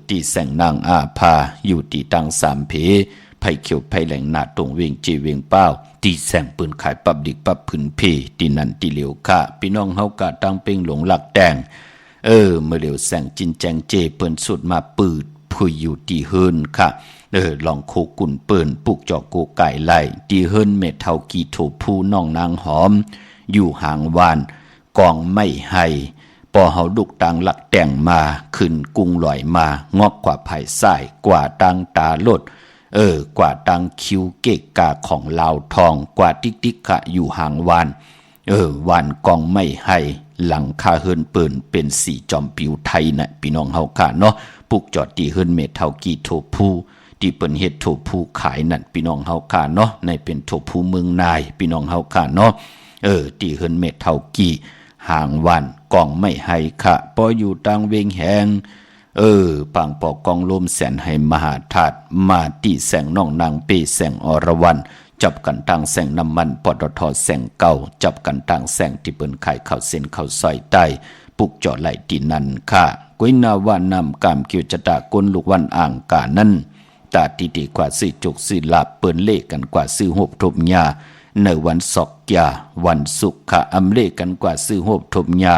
S3: ตีแสงนางอาภาอยู่ตีตังสามเพไผ่เขียวไผ่แหลงนาตรงเวงจีเวงเป้าตีแสงปืนขายปับดิกปับผืนเพตีนันตีเหลียวค่ะพี่น้องเฮากะตังเป่งหลงหลักแดงเมื่อเหลียวแสงจินแจงเจเปิ้นสุดมาปืดพุยอยู่ตีเฮินค่ะลองโคกุ่นเปิ้นปุกจอกูไก่ไล่ตีเฮินเม็ดเท่ากีโถผู้น้องนางหอมอยู่ห่างวานกองไม่ให้ปอเฮาดุกตังหลักแต่งมาขึ้นกุ้งลอยมางอกกว่าไผ่สายกว่าตังตาลดกว่าตังคิวเกะกาของลาวทองกว่าติ๊กๆค่ะอยู่ห่างวานวานกองไม่ให้หลังคาเฮินเปิ่นเป็นสีจอมปิวไทยนะพี่น้องเฮาค่ะเนาะปุกจอดตีเฮินเมเท่ากีโถผู้ที่เปิ้นเฮ็ดโถผู้ขายนั่นพี่น้องเฮาค่ะเนาะในเป็นโถผู้เมืองนายพี่น้องเฮาค่ะเนาะตีเฮินเมเท่ากีห่างวันกองไม่ให้ค่ะปออยู่ตังเวงแหงปังปอกกองลมแสนให้มหาธาตุมาตีแสงน้องนางเปแสงอรวรรณจับกันทางแสงน้ำมันปตทแสงเก่าจับกันทางแสงที่เปิ้นขายข้าวเส้นข้าวซอยใต้ปุกจอไหลตีนันค่ะก้อยนาว่านำกามเกี่ยวจะตะกนลูกวันอ่างกานั้นตาตีดีกว่าซื้อจุกซื้อลาบเปิ้นเลขกันกว่าซื้อหบทบยาในวันศอกยาวันสุขค่ะอำเลขกันกว่าซื้อหบทบยา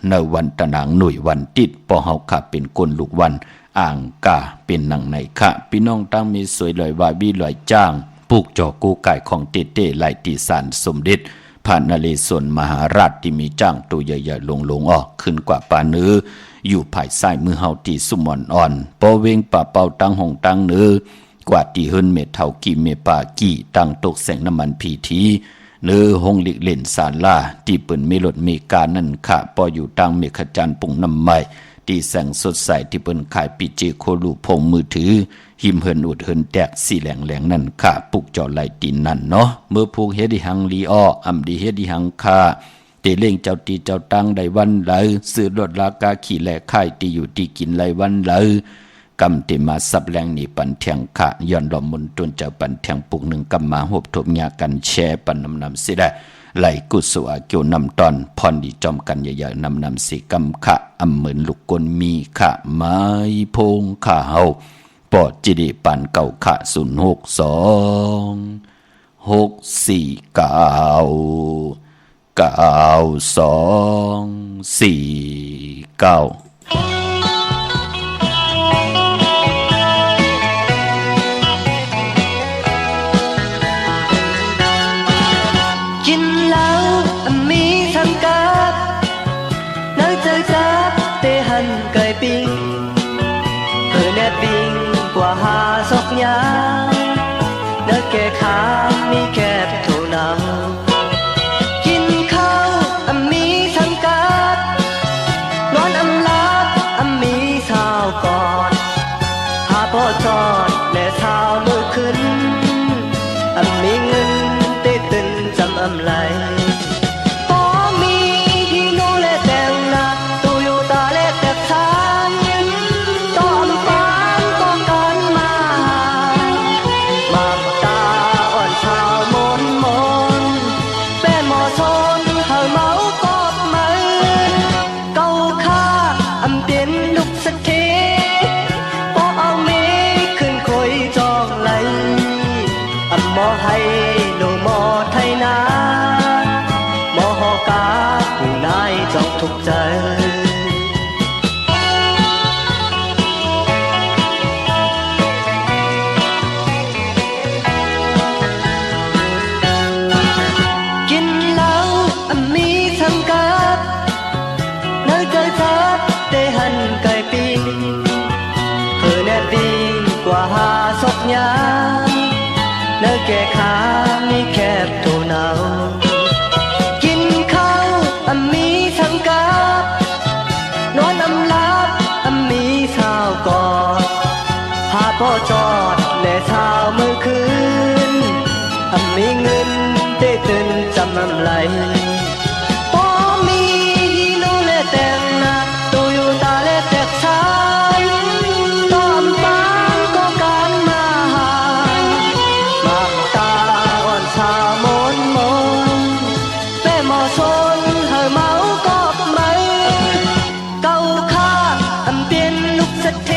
S3: ในวันตะนางหน่วยวันติดปอเฮาค่ะเป็นคนลูกวันอ่างกาเป็นหนังในค่ะพี่น้องตั้งมีสวยลอยวาบีลอยจ้างปุกจอกูไก่ของเต้ไหลตีสารสมเด็จผ่านนเรศวรมหาราชที่มีจ้างตัวใหญ่ๆลงออกขึ้นกว่าปาเนื้ออยู่ภายใต้มือเฮาตีสุมอ่อนปอเวงป่าเป่าตังหงตังเนื้อกว่าตีเฮิรนเมเท่ากีเมปากีตังตกแสงน้ำมันพีทีเนื้อหงลิกเล่นสารล่าที่เปิ่นเมลดเมกานั่นค่ะปออยู่ตังเมขจันปุ่งน้ำใหม่ที่แสงสดใสที่เปิ้นขายปีเจโคลูพงมือถือหิมเฮินอุดเฮินแตกสีแหลงนั่นค่ะปุกจอไหลตีนนั่นเนาะเมื่อพูกเฮดิหังลีอ้ออำดีเฮดิหังค่าเตเล่งเจ้าตีเจ้าตังได้วันไหลซื้อรถราคาขี่แหลกค่ายตีอยู่ที่กินไหลวันไหลกำเตมาสับแรงนี่ปันเทียงค่ะย้อนลมมุนตนเจ้าปันเทียงปุกหนึ่งกำมาหบทบยากันแชปันนำสิได้ไหลกุศลเกี่ยวนำตอนพรดีจอมกันใหญ่ๆนำสีกำขะอำเหมือนลูกกลมีขะไม้พงขะเฮาปอดจิดีปันเก่าขะ062 649 9249
S5: นักแก่ขามีแคบเท่านั้นกินข้าวมีสังกัดนอนอำลาบ หมอให้โลหมอไทยนาหมอหอกาผู้นายจองทุกใจกินเหล้ามีสังกัดเนื้อใจจัดได้หันไก่ปิ้งเพื่อแน่ดีกว่าหาศพยาเนื้อแก่ขามีแคบโถเนากินข้าวมีสังกัดนอนลาบมีสาวกอดหาพ่อจอดและสาวมือคืนมีเงินได้ตื่นจำไหลป้อมีฮีโนและแต่งหน้าตัวอยู่ตาและแตกสายตอมปานก็การมาหามักตาอ่อนสาวมนมนแป้หมอซนเฮาเมากอบไหมเก่าข้าเปลี่ยนลูกสะเท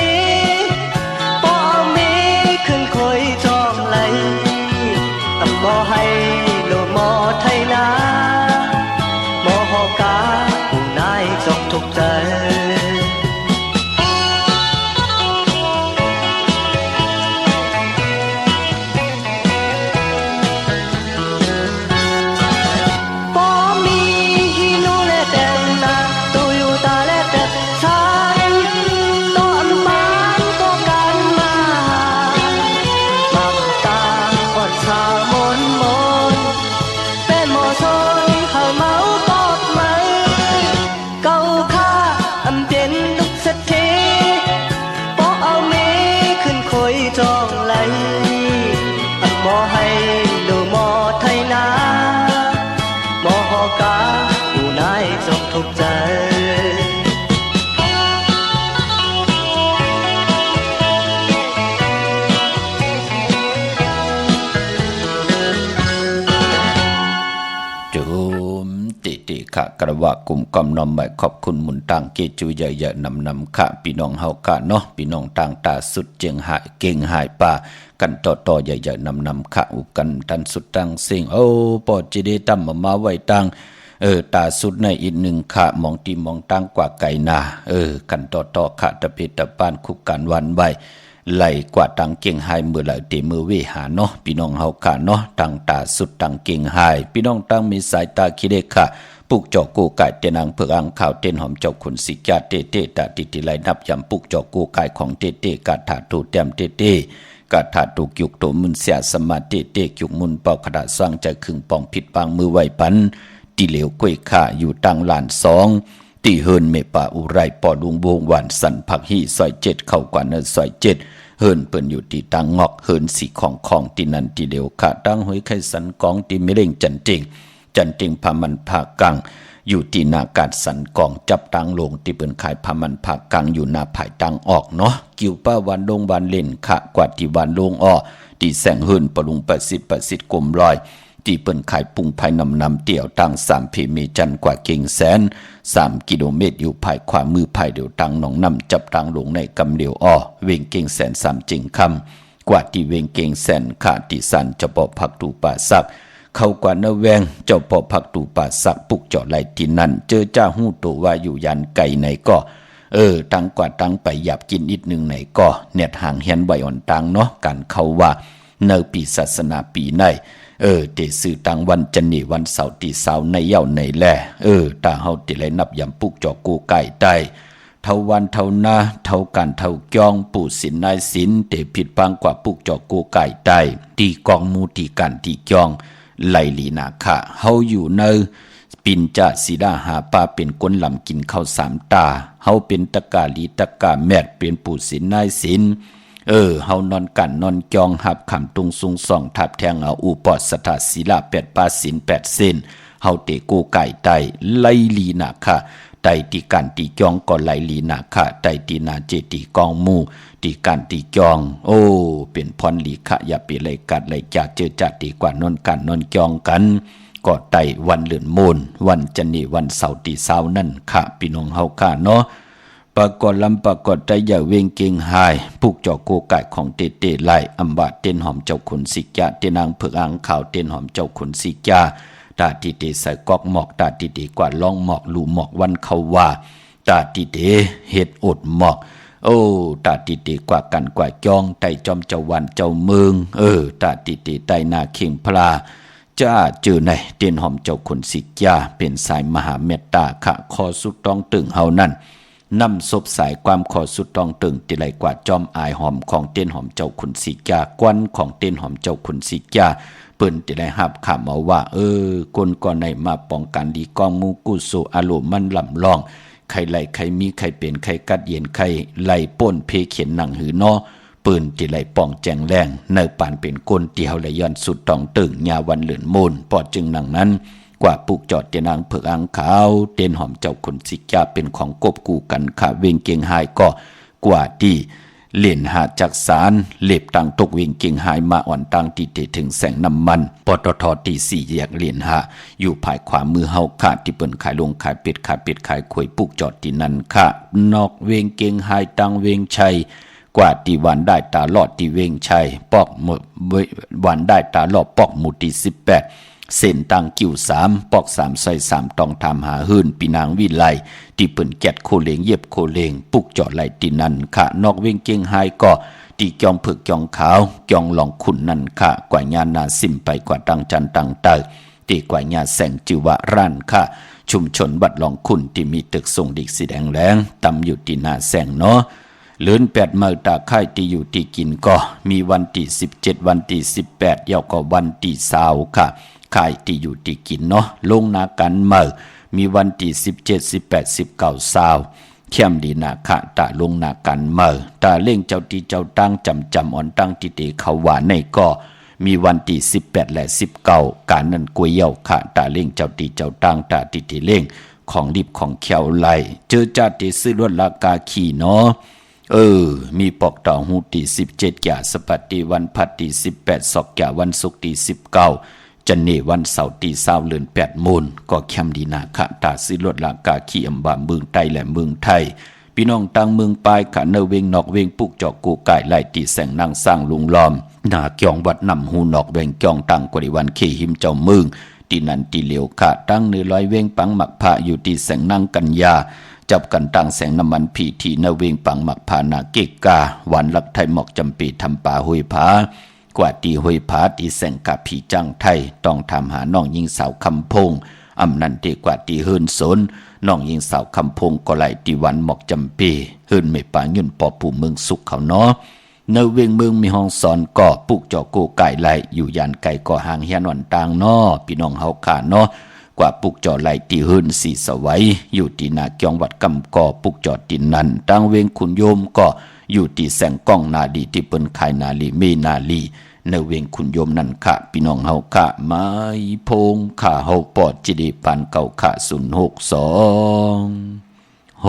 S5: ป้อมีขึ้นคอยจองไหลหมอให้โลหมอไทยนาหมอหอกาผู้นายจงทุกใจป้อมีฮีโนและแต่งหน้าตัวอยู่ตาและแต่สายตัวอันปานก็การมามักตาอ่อนสาวมนมนเป็นหมอซอยเฮาเมากอบไหมเก่าข้าเปลี่ยนลูกสะเทป้อเอาเมขึ้นคอยจองไหลหมอให้โลหมอไทยนาหมอหอกาผู้นายจงทุกใจ
S3: จุมติติขะกระวะกลุ่มกำนอมใบขอบคุณหมุนต่างเกจูใหญ่ๆนำขะพี่น้องเฮากะเนาะพี่น้องต่างตาสุดเจียงหายเก่งหายป่ากันต่อใหญ่ๆนำขะอุกันตันสุดตังสิ่งโอ้ปอจิเดตั้มมาไว้ตังตาสุดในอีกหนึ่งขะมองตีมองตั้งกว่าไก่นากันต่อขะตะเพตะปานคุกกันวันใบไหลกว่าตังเก่งหายมือไหลเตมือเวหาเนาะพี่น้องเฮากะเนาะตังตาสุดตังเก่งหายพี่น้องตังมีสายตาคิเดค่ะปุกจอกกูไก่เตนังเพื่ออังข่าวเต้นหอมเจ้าขุนสิกาเตตาติไหลนับยำปุกจอกกูไก่ของเตกาถาตูเต็มเตกาถาตุกยุกโตมุนเสียสมาเตยุกมุนเป่าขดาสร้างใจขึงปองผิดปางมือไหวปันตีเหลวกล้วยข่าอยู่ตังลานสองตีเฮินเมป่าอุไรปอดุงวงหวานสันผักฮีซอย7เข้ากว่าเนินซอย7เฮินเปิ้นอยู่ที่ตังงอกเฮินสีของตีนันตีเหลวข่าตังหอยไข่สันกองตีไม่เล่งจันเจงพามันผากังอยู่ที่นากาดสันกองจับตังลงที่เปิ้นขายพามันผากังอยู่หน้าภายตังออกเนาะกิ้วป้าวันลงวันเล่นขะกว่าที่วันลงอ้อที่แสงเฮินปะลุง80กลมลอยที่เปิ้นขายปุงภายนำเตี่ยวตัง3เพเมจันกว่าเก่งแสน3กิโลเมตรอยู่ภายขวามือภายเดียวตังหนองนำจับตังลงในกำเดียวอ้อเวงเก่งแสน3จริงคำกว่าที่เวงเก่งแสนขาที่สันจะบ่พักตูป่าซักเข้ากว่าเนแวงเจ้าพ่อพักตูป่าสักปุกเจาะไหลที่นั่นเจอจ้าหู้ตัวว่าอยู่ยันไก่ไหนก็ตั้งกว่าตั้งไปหยับกินอีกหนึ่งไหนก็เน็ดห่างเฮียนใบอ่อนตังเนาะการเข้าว่าเนปีศาสนาปีไหนเตสื่อตังวันจันนีวันเสาร์ที่เสาร์ในเย้าในแลตาเฮาติเลยนับยำปุกเจาะกูไก่ได้เท่าวันเท่านาเท่ากันเท่าจองปู่สินนายสินเตผิดปังกว่าปุกเจาะกูไก่ได้ตีกองมูตีกันตีจองไลลีนาคะเฮาอยู่ในปินจะสีดาหาปลาเป็นก้นลำกินข้าว3ตาเฮาเป็นตะกาลีตะกาแมดเป็นปู่สินนายสินเฮานอนกันนอนจองหับขำตุงซุงส่องทับแทงเอาอุปอดสถาศีลา8ปาศีล8เส้นเฮาเตกูไก่ไตไลลีนาคะไตตีกันตีจองก็ไลลีนาคะไตตีนาเจตีกองมูตีกันตีจองเป็นพรลีคะอย่าไปเลยกัดเลยจะเจอจัดดีกว่านอนกันนอนจองกันก็ไตวันเลื่อนมูลวันจันนีวันเสาร์ที่เสาร์นั่นค่ะพี่น้องเฮาค่ะเนาะป ปากอดลำปากอดใจอย่าเวงเก่งหายผูกเจาะโกไก่ของเตเตไลอำบาเต้นหอมเจ้าขุนสิกยาเตนางเผือกอ่างขาวเต้นหอมเจ้าขุนสิกยาตาติเตใส่กอกหมอกตาติเตกว่าล่องหมอกลูหมอกวันเขาว่าตาติเตเฮ็ดอดหมอกโอ้ตาติเตกว่ากันกว่าจองไต่จอมเจ้าวันเจ้าเมืองตาติเตไต่นาเข่งพลาจ้าเจอในเต้นหอมเจ้าขุนสิกยาเป็นสายมหาเมตตาขะคอสุดต้องตึงเฮานั่นนำศพสายความขอสุดต้องตึงติไหลกว่าจอมอายหอมของเต้นหอมเจ้าขุนสิกากวนของเต้นหอมเจ้าขุนสิกาเปิ้นติไหลหับข่าวมาว่าคนก่อนในมาป้องกันดีกองมูกุโซอารมณ์มันลำลองใครไหลใครมีใครเป็นใครกัดเย็นใครไหลป่นเพเขียนหนังหือนอปืนติไหลป้องแจงแรงเนปานเป็นก้นเตียวและย้อนสุดต้องตึงยาวันเหลือนมูลปอดจึงหนังนั้นกว่าปลูกจอดเตียนางเผือกอ่างขาวเตียนหอมเจ้าขุนสิกาเป็นของกบกูกันขาเวงเกียงหายก็กว่าที่เล่นหาจักสารเล็บต่างตกเวงเกียงหายมาอ่อนต่างที่เตถึงแสงน้ำมันปตทตีสี่แยกเลียนหาอยู่ภายขวามือเฮาขาดที่เปิ้นขายลงขายเป็ดขายเป็ดขายขวยปลูกจอดที่นั่นค่ะนอกเวงเกียงหายตังเวงชัยกว่าที่วันได้ตาลอดที่เวงชัยปอกวันได้ตาลอดปอกหมู่ที่18เส้นตังกิ่ว3ปอก3ซอย3ต้องทำหาหื่นปีนางวิไลที่เปิ้นแกดโคเลงเย็บโคเลงปุกจอดไหลตินันค่ะนอกเวงเกียงไฮก็ตีจองผึกจองขาวจองหลองขุนนั่นค่ะกว่าญานาสิมไปกว่าตังจันตังเตอตีกว่าญาแสงจิวะร้านค่ะชุมชนบัดหลองขุนที่มีตึกทรงดิกสีแดงแรงตำอยู่ที่นาแสงเนาะเลื่อน8มื้อตาค่ายที่อยู่ที่กินก็มีวันที่17วันที่18เยาก็วันที่20ค่ะขายที่อยู่ที่กินเนาะลงนากันเมื่อมีวันที่17 18 19 20เข้มดีนาคะตาลงนากันเมื่อตาเล่งเจ้าที่เจ้าตั้งจำอ่อนตั้งที่เตเขาว่าในก็มีวันที่18และ19การนั้นกวยเยาค่ะตาเล่งเจ้าที่เจ้าตั้งตาที่เตเล่งของดิบของเขียวไหลเจอจัดที่ซื้อลวดลากาขี่เนาะมีปอกต่อหูที่17กะสปัตติวันพัดที่18ศอกกะวันศุกร์ที่19จันเนวันเสาร์ที่20เดือน8มูลก็แคมดีนาคะตาซื้อรถลากาขี่อำบาเมืองไทยและเมืองไทยพี่น้องต่างเมืองปลายขะเนเวงนอกเวงปุกจอกกูไก่ไล่ตีแสงนางสร้างลุงล้อมหน้าเกียงวัดนำหูนอกเวงเกียงตั้งกว่าวันเคหิมเจ้าเมืองที่นันที่เหลียวค่ะตั้งเนื้อลอยเวงปังหมักพระอยู่ที่แสงนางกัญญาจับกันตั้งแสงน้ำมันผีที่เนเวงปังหมักพานาเกกาวันลักไทยหมอกจำปีทำป่าหุยผากว่าตีหุยผาตีแสงกับผีจังไทยต้องทำหาน้องยิงสาวคำพงอำนันตีกว่าตีเฮินสนน้องยิงสาวคำพงก็ไหลตีวันหมอกจำปีเฮินไม่ป่ายุ่นปอปู่เมืองสุขเขาเนาะเนเวงเมืองมีห้องสอนก่อปุกจอโกไก่ไหลอยู่ยานไก่ก่อหางเฮียนวันต่างเนาะพี่น้องเฮาขาเนาะกว่าปุกจอไหลตีเฮินสีสวัยอยู่ที่นาเกียงวัดกำก่อปุกจอตินนันตั้งเวงขุนโยมก็อยู่ที่แสงก้องนาดีที่เปิ้นขายนาลีเมนาลีในเวงขุนโยมนั่นค่ะพี่น้องเฮาค่ะไม้พงข่าเฮาปอดจิดีปันเก่าค่ะ062 6499249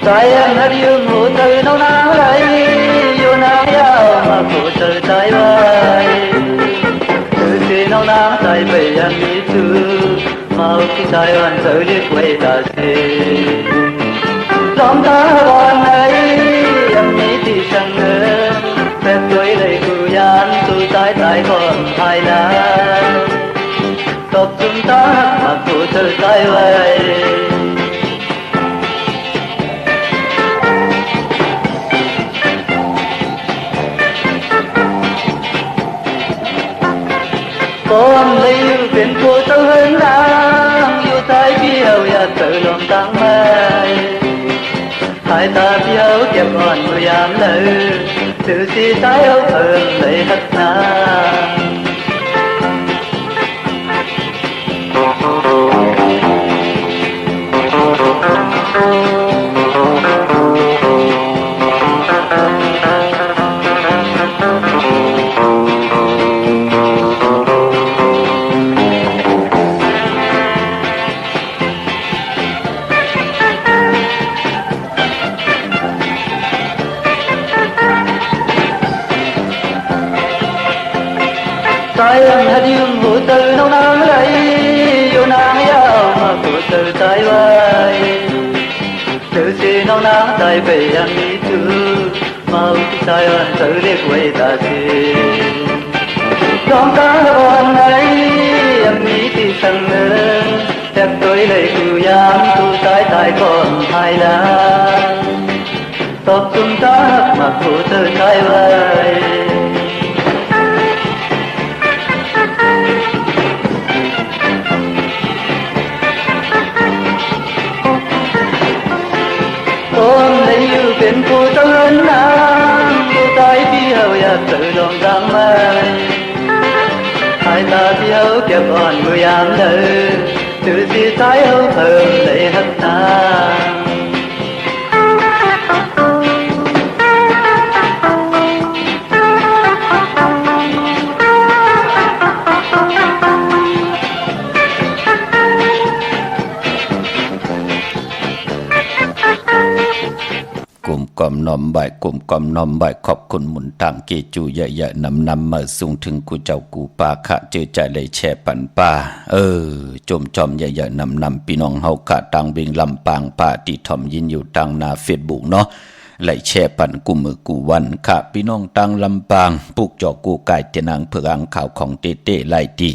S5: ใจนัดยืมหูเธอน้องนางไรอยู่นางยาวมาผู้เธอใจไว้เธอที่น้องนางใจไปยังมีชื่อมาที่ใจวันเธอเรียกไว้ตาเสีลองตาบอนไหนยังมีที่ช่างเงินแค่ตัวเลยกูยานสู้ตายก่อนภายนานตบจุ่มตามาผู้เธอใจไว้con lấy biển của tơ hơn đang yêu thái phiêu ya tự lòng tăng mây hai ta phiêu kẹp còn người am lỡ từ si trái áo thơm lấy hắt na em hát dương hồ từ nông nắng lấy yêu nàng yêu mà hồ từ trái vai từ khi nông nắng trái về em đi từ mau trái ơi từ để quay ta đi trong tháng con ấy em nghĩ thì sang nữa đẹp tôi lấy cù yam tu trái trái còn hai lá tóc chúng ta mà hồ từ trái vai ôm lấy yêu biển cô tân nắng cô trái phía hậu ya tự lòng giang mai hai ta phía hậu kẹp còn mười ám đời từ phía trái hậu thơm lấy hấp ta
S3: กลมน้อมใบกลมกลมน้อมใบขอบคุณหมุนทางเกจูใหญ่ๆนำมาส่งถึงกูเจ้ากูป่าขะเจอใจเลยแช่ปันป่าจมจอมใหญ่ๆนำพี่น้องเฮาขะต่างเบียงลำปางป่าที่ถ่อมยินอยู่ทางหน้าเฟซบุ๊กเนาะไหลแช่ปันกูมือกูวันขะพี่น้องต่างลำปางปุกจอกูไก่เตนังเพื่ออังข่าวของเต้ๆไหลตี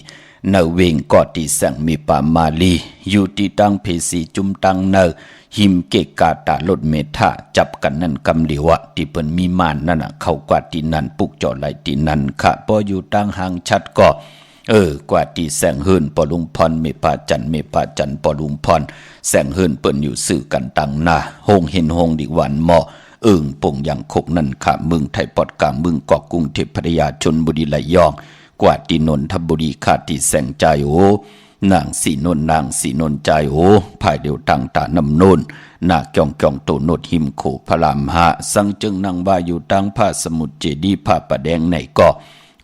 S3: เนเวงกอดที่สั่งมีป่ามาลีอยู่ที่ตังเพสีจุมตังเนหิมเกกาตาลดเมธาจับกันนั่นกำเหลียวที่เปิ้นมีมานนั่นน่ะเข้ากว่าที่นั่นปุกจอไหลที่นั่นค่ะพออยู่ตังห่างชัดก็กว่าที่แสงเฮินปอลุงพรเมพาจันปอลุงพรแสงเฮินเปิ้นอยู่สื่อกันตังหน้าโฮงเห็นโฮงดิวันหมอป่งอย่างคกนั่นค่ะเมืองไทยปอดกลางเมืองเกาะกรุงเทพพัทยาชลบุรีระยองกว่าที่นนทบุรีค่ะที่แสงใจโอนางสีนนใจโอภายเดียวทางตานำโนนนาเกี่องโตโนดหิมโขพระรามหาสังจึงนางว่าอยู่ทางผ้าสมุทรเจดีผ้าประแดงในก็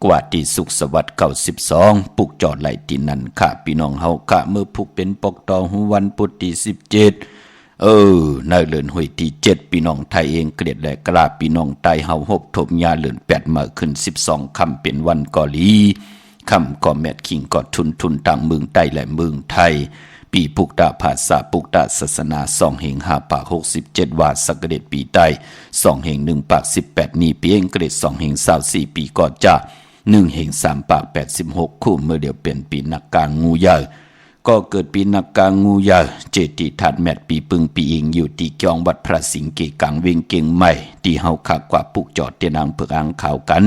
S3: กว่าที่สุขสวัสดิ์92ปุกจอดไหลที่นั่นค่ะพี่น้องเฮาค่ะเมื่อพุกเป็นปกตอหูวันพุธที่17ในเลือนหวยที่7พี่น้องไทยเองเกลียดและกราบพี่น้องไทยเฮาหบทบยาเลือน8มาขึ้น12ค่ำเป็นวันกอลีคำก่อแมดคิงก่อทุนต่างเมืองใต้และเมืองไทยปีปุกตาภาษาปุกตาศาสนา2แห่ง5ปาก67วาสักเดชปีใต้2แห่ง1ปาก18นี้ปีเองเกรด2แห่ง24ปีก่อจะ1แห่ง3ปาก86คู่เมื่อเดียวเป็นปีนักกางงูใหญ่ก็เกิดปีนักกางงูใหญ่เจติทัดแมดปีปึงปีอิงอยู่ที่จองวัดพระสิงห์เกกังเวงเก่งใหม่ที่เฮาคักกว่าปุกจอดเตนางเพื่ออ่างข่าวกัน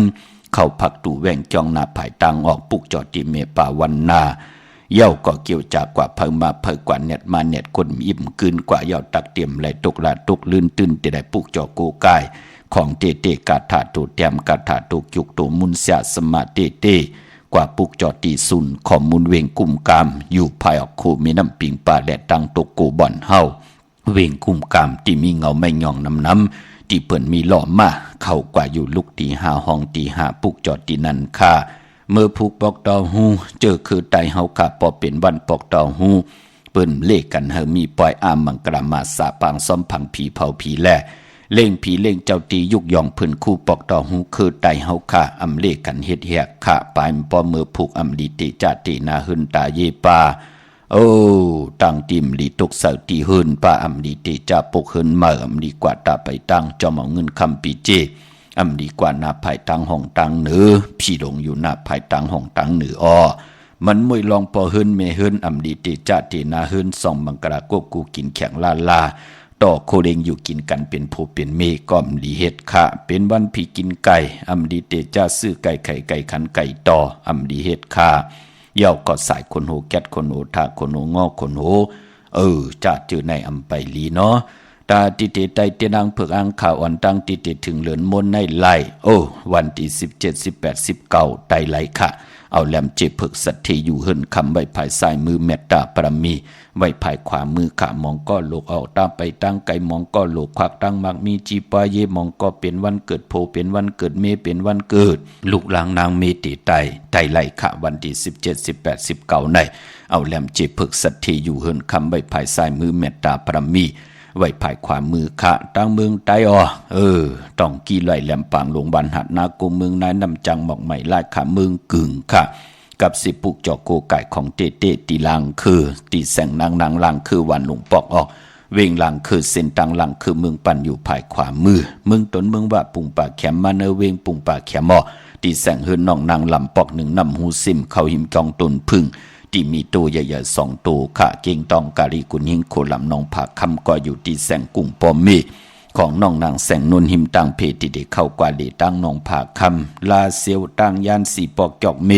S3: เข้าพักตู่แวงจองหน้าภายตังออกปุกจอดที่เมป่าวันนาเย่าก็เกี่ยวจากกว่าเพิ่งมาเพิ่งกว่าเน็ตมาเน็ตคนอิ่มกืนกว่าเย่าตักเตรียมไหลตกลาตกลื่นตื้นแต่ได้ปุกจอโกกายของเตกาถาตูเตรียมกาถาตูจุกตูมุนเสียสมาเตกว่าปุกจอตีซุนของมุนเวงกุมกามอยู่ภายออกคูมีน้ำปิงป่าและตังตกโกบ่อนเฮาเวงกุมกามที่มีเงาไม่ย่องน้ำที่เปิ่นมีหล่อมาเข้ากว่าอยู่ลุกตี5ห้องตี5ปุกจอตีนันค่าเมื่อผูกปอกตอหูเจอคือไตเฮาค่ะพอเป็นวันปอกตอหูเปิ้นเลขกันเฮามีปล่อยอามมังกรมาสาปางซ้อมผังผีเผาผีแลเล่งผีเล่งเจ้าตียุกยองเพิ่นคู่ปอกตอหูคือไตเฮาค่ะอำเลขกันเฮ็ดแหกค่ะปายปอมือผูกอำลีติจาตินาหึนตาเยปาตั้งติมลีตกเสาตีหืนป้าอำดีเตจาปกหืนมาอำดีกว่าตาไปตั้งจอมเอาเงินคำปีเจอำดีกว่าหน้าภายตั้งห้องตั้งเหนือพี่ลงอยู่หน้าภายตั้งห้องตั้งเหนือมันมวยลองพอหืนเมหืนอำดีเตจาเตนาหืนส่องบังกรากบกูกินแข็งลาต่อโคเดงอยู่กินกันเป็นผู้เป็นเมก้อมลีเฮ็ดค่ะเป็นวันพี่กินไก่อำดีเตจาซื้อไก่ไข่ไก่ขันไก่ต่ออำดีเฮ็ดค่ะเย่าก็สายคนโหแก๊ดคนโหทาคนโหงอคนโหจะเจอในอำไปลีเนาะตาติเตไตเตนางเผือกอ่างข่าวอ่อนตั้งติเตถึงเหลือนมนในไล่วันที่17 18 19ไตไหลค่ะเอาแหลมเจ็บเผือกสัตเทอยู่เฮินคำไว้ภายซ้ายมือเมตตาปรมีไว้ภายขวามือขามองก็โลกเอาตามไปตั้งไกมองก็โลกควักตั้งมักมีจีปาเยมองก็เป็นวันเกิดโพเป็นวันเกิดเมเป็นวันเกิดลูกหลางนางเมติไตไหลค่ะวันที่17 18 19ในเอาแหลมเจ็บเผือกสัตเทอยู่เฮินคำไว้ภายซ้ายมือเมตตาปรมีไว้ภายขวามือค่ะตั้งเมืองไตต้องกี่ไหลแหลมปางหลวงบันหัดนากุเมืองนายนำจังหมอกใหม่ลายขาเมืองกึ่งค่ะ กับสิปุกจอกโกไก่ของเตเตตีลังคือตีแสงนางลังคือวันหลงปอกออกเวงลังคือเส้นตังลังคือเมืองปั่นอยู่ภายขวามือเมืองตนเมืองว่าปุงป่าแขมมาเนเวงปุงป่าแขมอตีแสงเฮือนน้องนางลำปอกหนึ่งนำหูซิมเข้าหิมจองตนพึ่งที่มีตัวใหญ่ๆ2ตัวขะเก่งตองกาลีกุนหิงโคลำนองผาคำก็อยู่ตีแสงกุ้งปอมเมของน้องนางแสงนนหิมตังเพติเดเข้ากว่าเลตั้งนองผาคำลาเซียวตังยานสีปอกจอกเม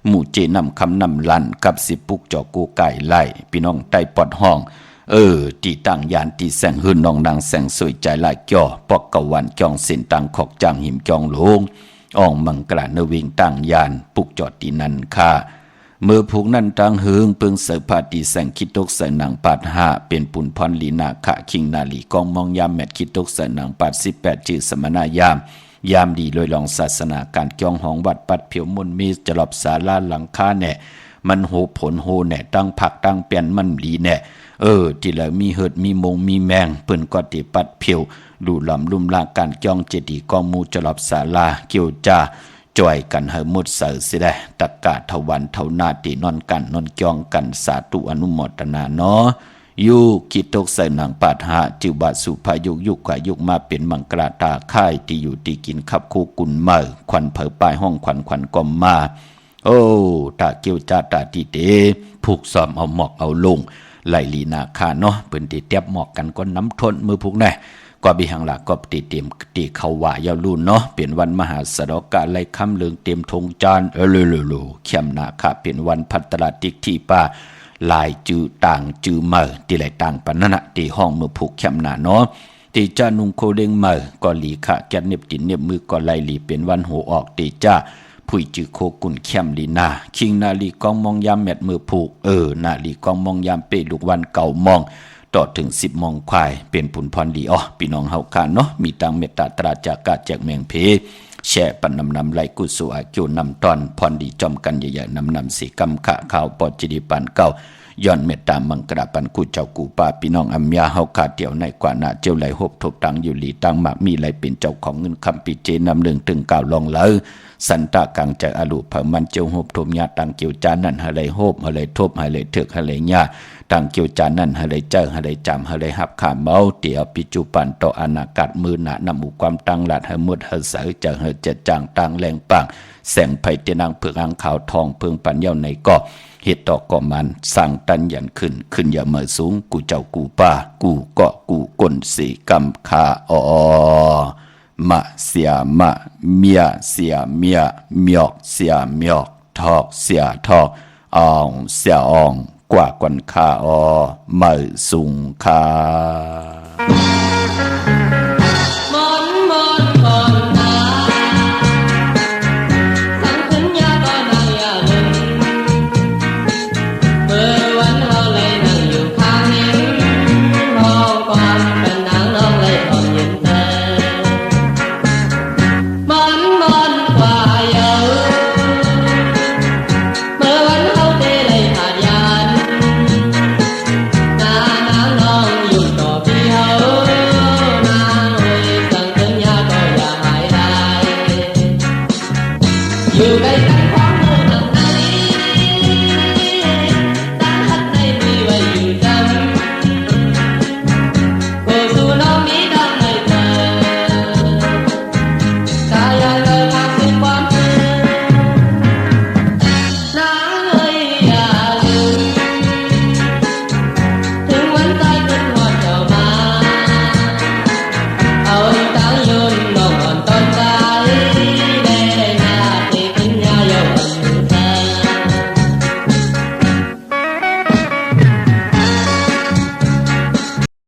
S3: หมู่เจนำคำนำลันกับสิปุกจอกกูไก่ไล่พี่น้องใต้ปอดห้องตีตั้งยานตีแสงหืนน้องนางแสงสวยใจลายจ่อปอกกะวันจองเส้นตังขอกจางหิมจองโลงอ่องมังกราเนวิงตั้งยานปุกจอดตีนันคาเมื่อผูกนั่นตังเฮืองเปิงเสพาตีแสงคิดตกใส่หนังปาดห้าเป็นปุนพรลีนาขะคิงนาลีกองมองยามแมดคิดตกใส่หนังปาด18จื่อสมณายามดีลอยลองศาสนาการจ้องห้องวัดปัดเผียวมนมีจรอบศาลาหลังคาแน่มันโหผลโหแน่ตั้งผักตั้งเปลี่ยนมันลีแน่ที่แล้วมีเหิดมีมงมีแมงเปิ้นก็ติปัดเผียวดูลำลุ่มลาการจ้องเจดีกองมูจรอบศาลาเกี่ยวจ้าจ่อยกันเฮมุดเสือสิได้ตะกาทวันเท่านาตีนอนกันนอนจ้องกันสาธุอนุโมทนาเนาะอยู่คิดตกใส่หนังปาดหาจิวบาสุภายุกยุกขยุกมาเป็นมังกราตาค่ายที่อยู่ที่กินขับคู่กุนเมื่อควันเผอปลายห้องควันกอมมาตาเกียวจ้าตาตีเตผูกซ้อมเอาหมอกเอาลงไหลลีนาคาเนาะเปิ้นตีเตียบหมอกกันก็น้ำทนมือผูกแน่ก็บิหังหลักก็ตีเต็มตีเขาว่ายาวลุ่นเนาะเป็นวันมหาสดกะไล่คำเลืองเต็มธงจานเข้มนาคาเป็นวันพัตตราติกที่ป่าลายจือต่างจือเมื่อตีไหลต่างปนนะตีห้องมือผูกเข้มนาเนาะตีจ้านุงโคเด้งเมื่อก็หลีขะแกนเน็บตินเน็บมือก็ไล่หลีเป็นวันหัวออกตีจ้าผุยจือโคกุนเข้มลีนาคิงนาลีกองมองยามแมดมือผูกนาลีกองมองยามเปลูกวันเก่ามองต่อถึง10 มองควายเป็นผุนพรดีพี่น้องเฮาคานเนาะมีตังเมตตาตราจากาแจกเมียงเพแช่ปันนำไหลกุศลอาจุนำตอนพรดีจอมกันใหญ่ๆนำสีกำขะข่าวปอจิดิปันเก่าย้อนเมตตามังกราปันกุเจ้ากูป้าพี่น้องอัมยาเฮาคาเตียวในกว่านาเจ้าไหลหบทบตังอยู่หลีตังมากมีไหลเป็นเจ้าของเงินคำปีเจนำเรื่องถึงเก่าลองเลยสันตะกังจากอลุเผมันเจ้าหบทมญาตังเกี่ยวจานนั่นหะเลยหบหะเลยทบหะเลยเถือกหะเลยญาตังเกี่ยวจานนั่นหะเลยเจ้าหะเลยจำหะเลยหับขาเมาเตียวปิจุปันต่ออนาคตมือหนานำอุความตังหลัดหะมุดหะเสยจะหะเจ็ดจางตังแรงปังแสงไผ่เตนางเผือกอังขาวทองเพิงปันเย้าในเกาะเหตุต่อก่อมันสร้างตันยันขึ้นอย่าเมื่อสูงกูเจ้ากูป้ากูเกาะกูก้นสีกำคามะเสียมะเมียเสียเมียเมียกเสียเมียกทอกเสียทอกอ่องเสียอ่องกว่ากวนคาเมื่อสูงคา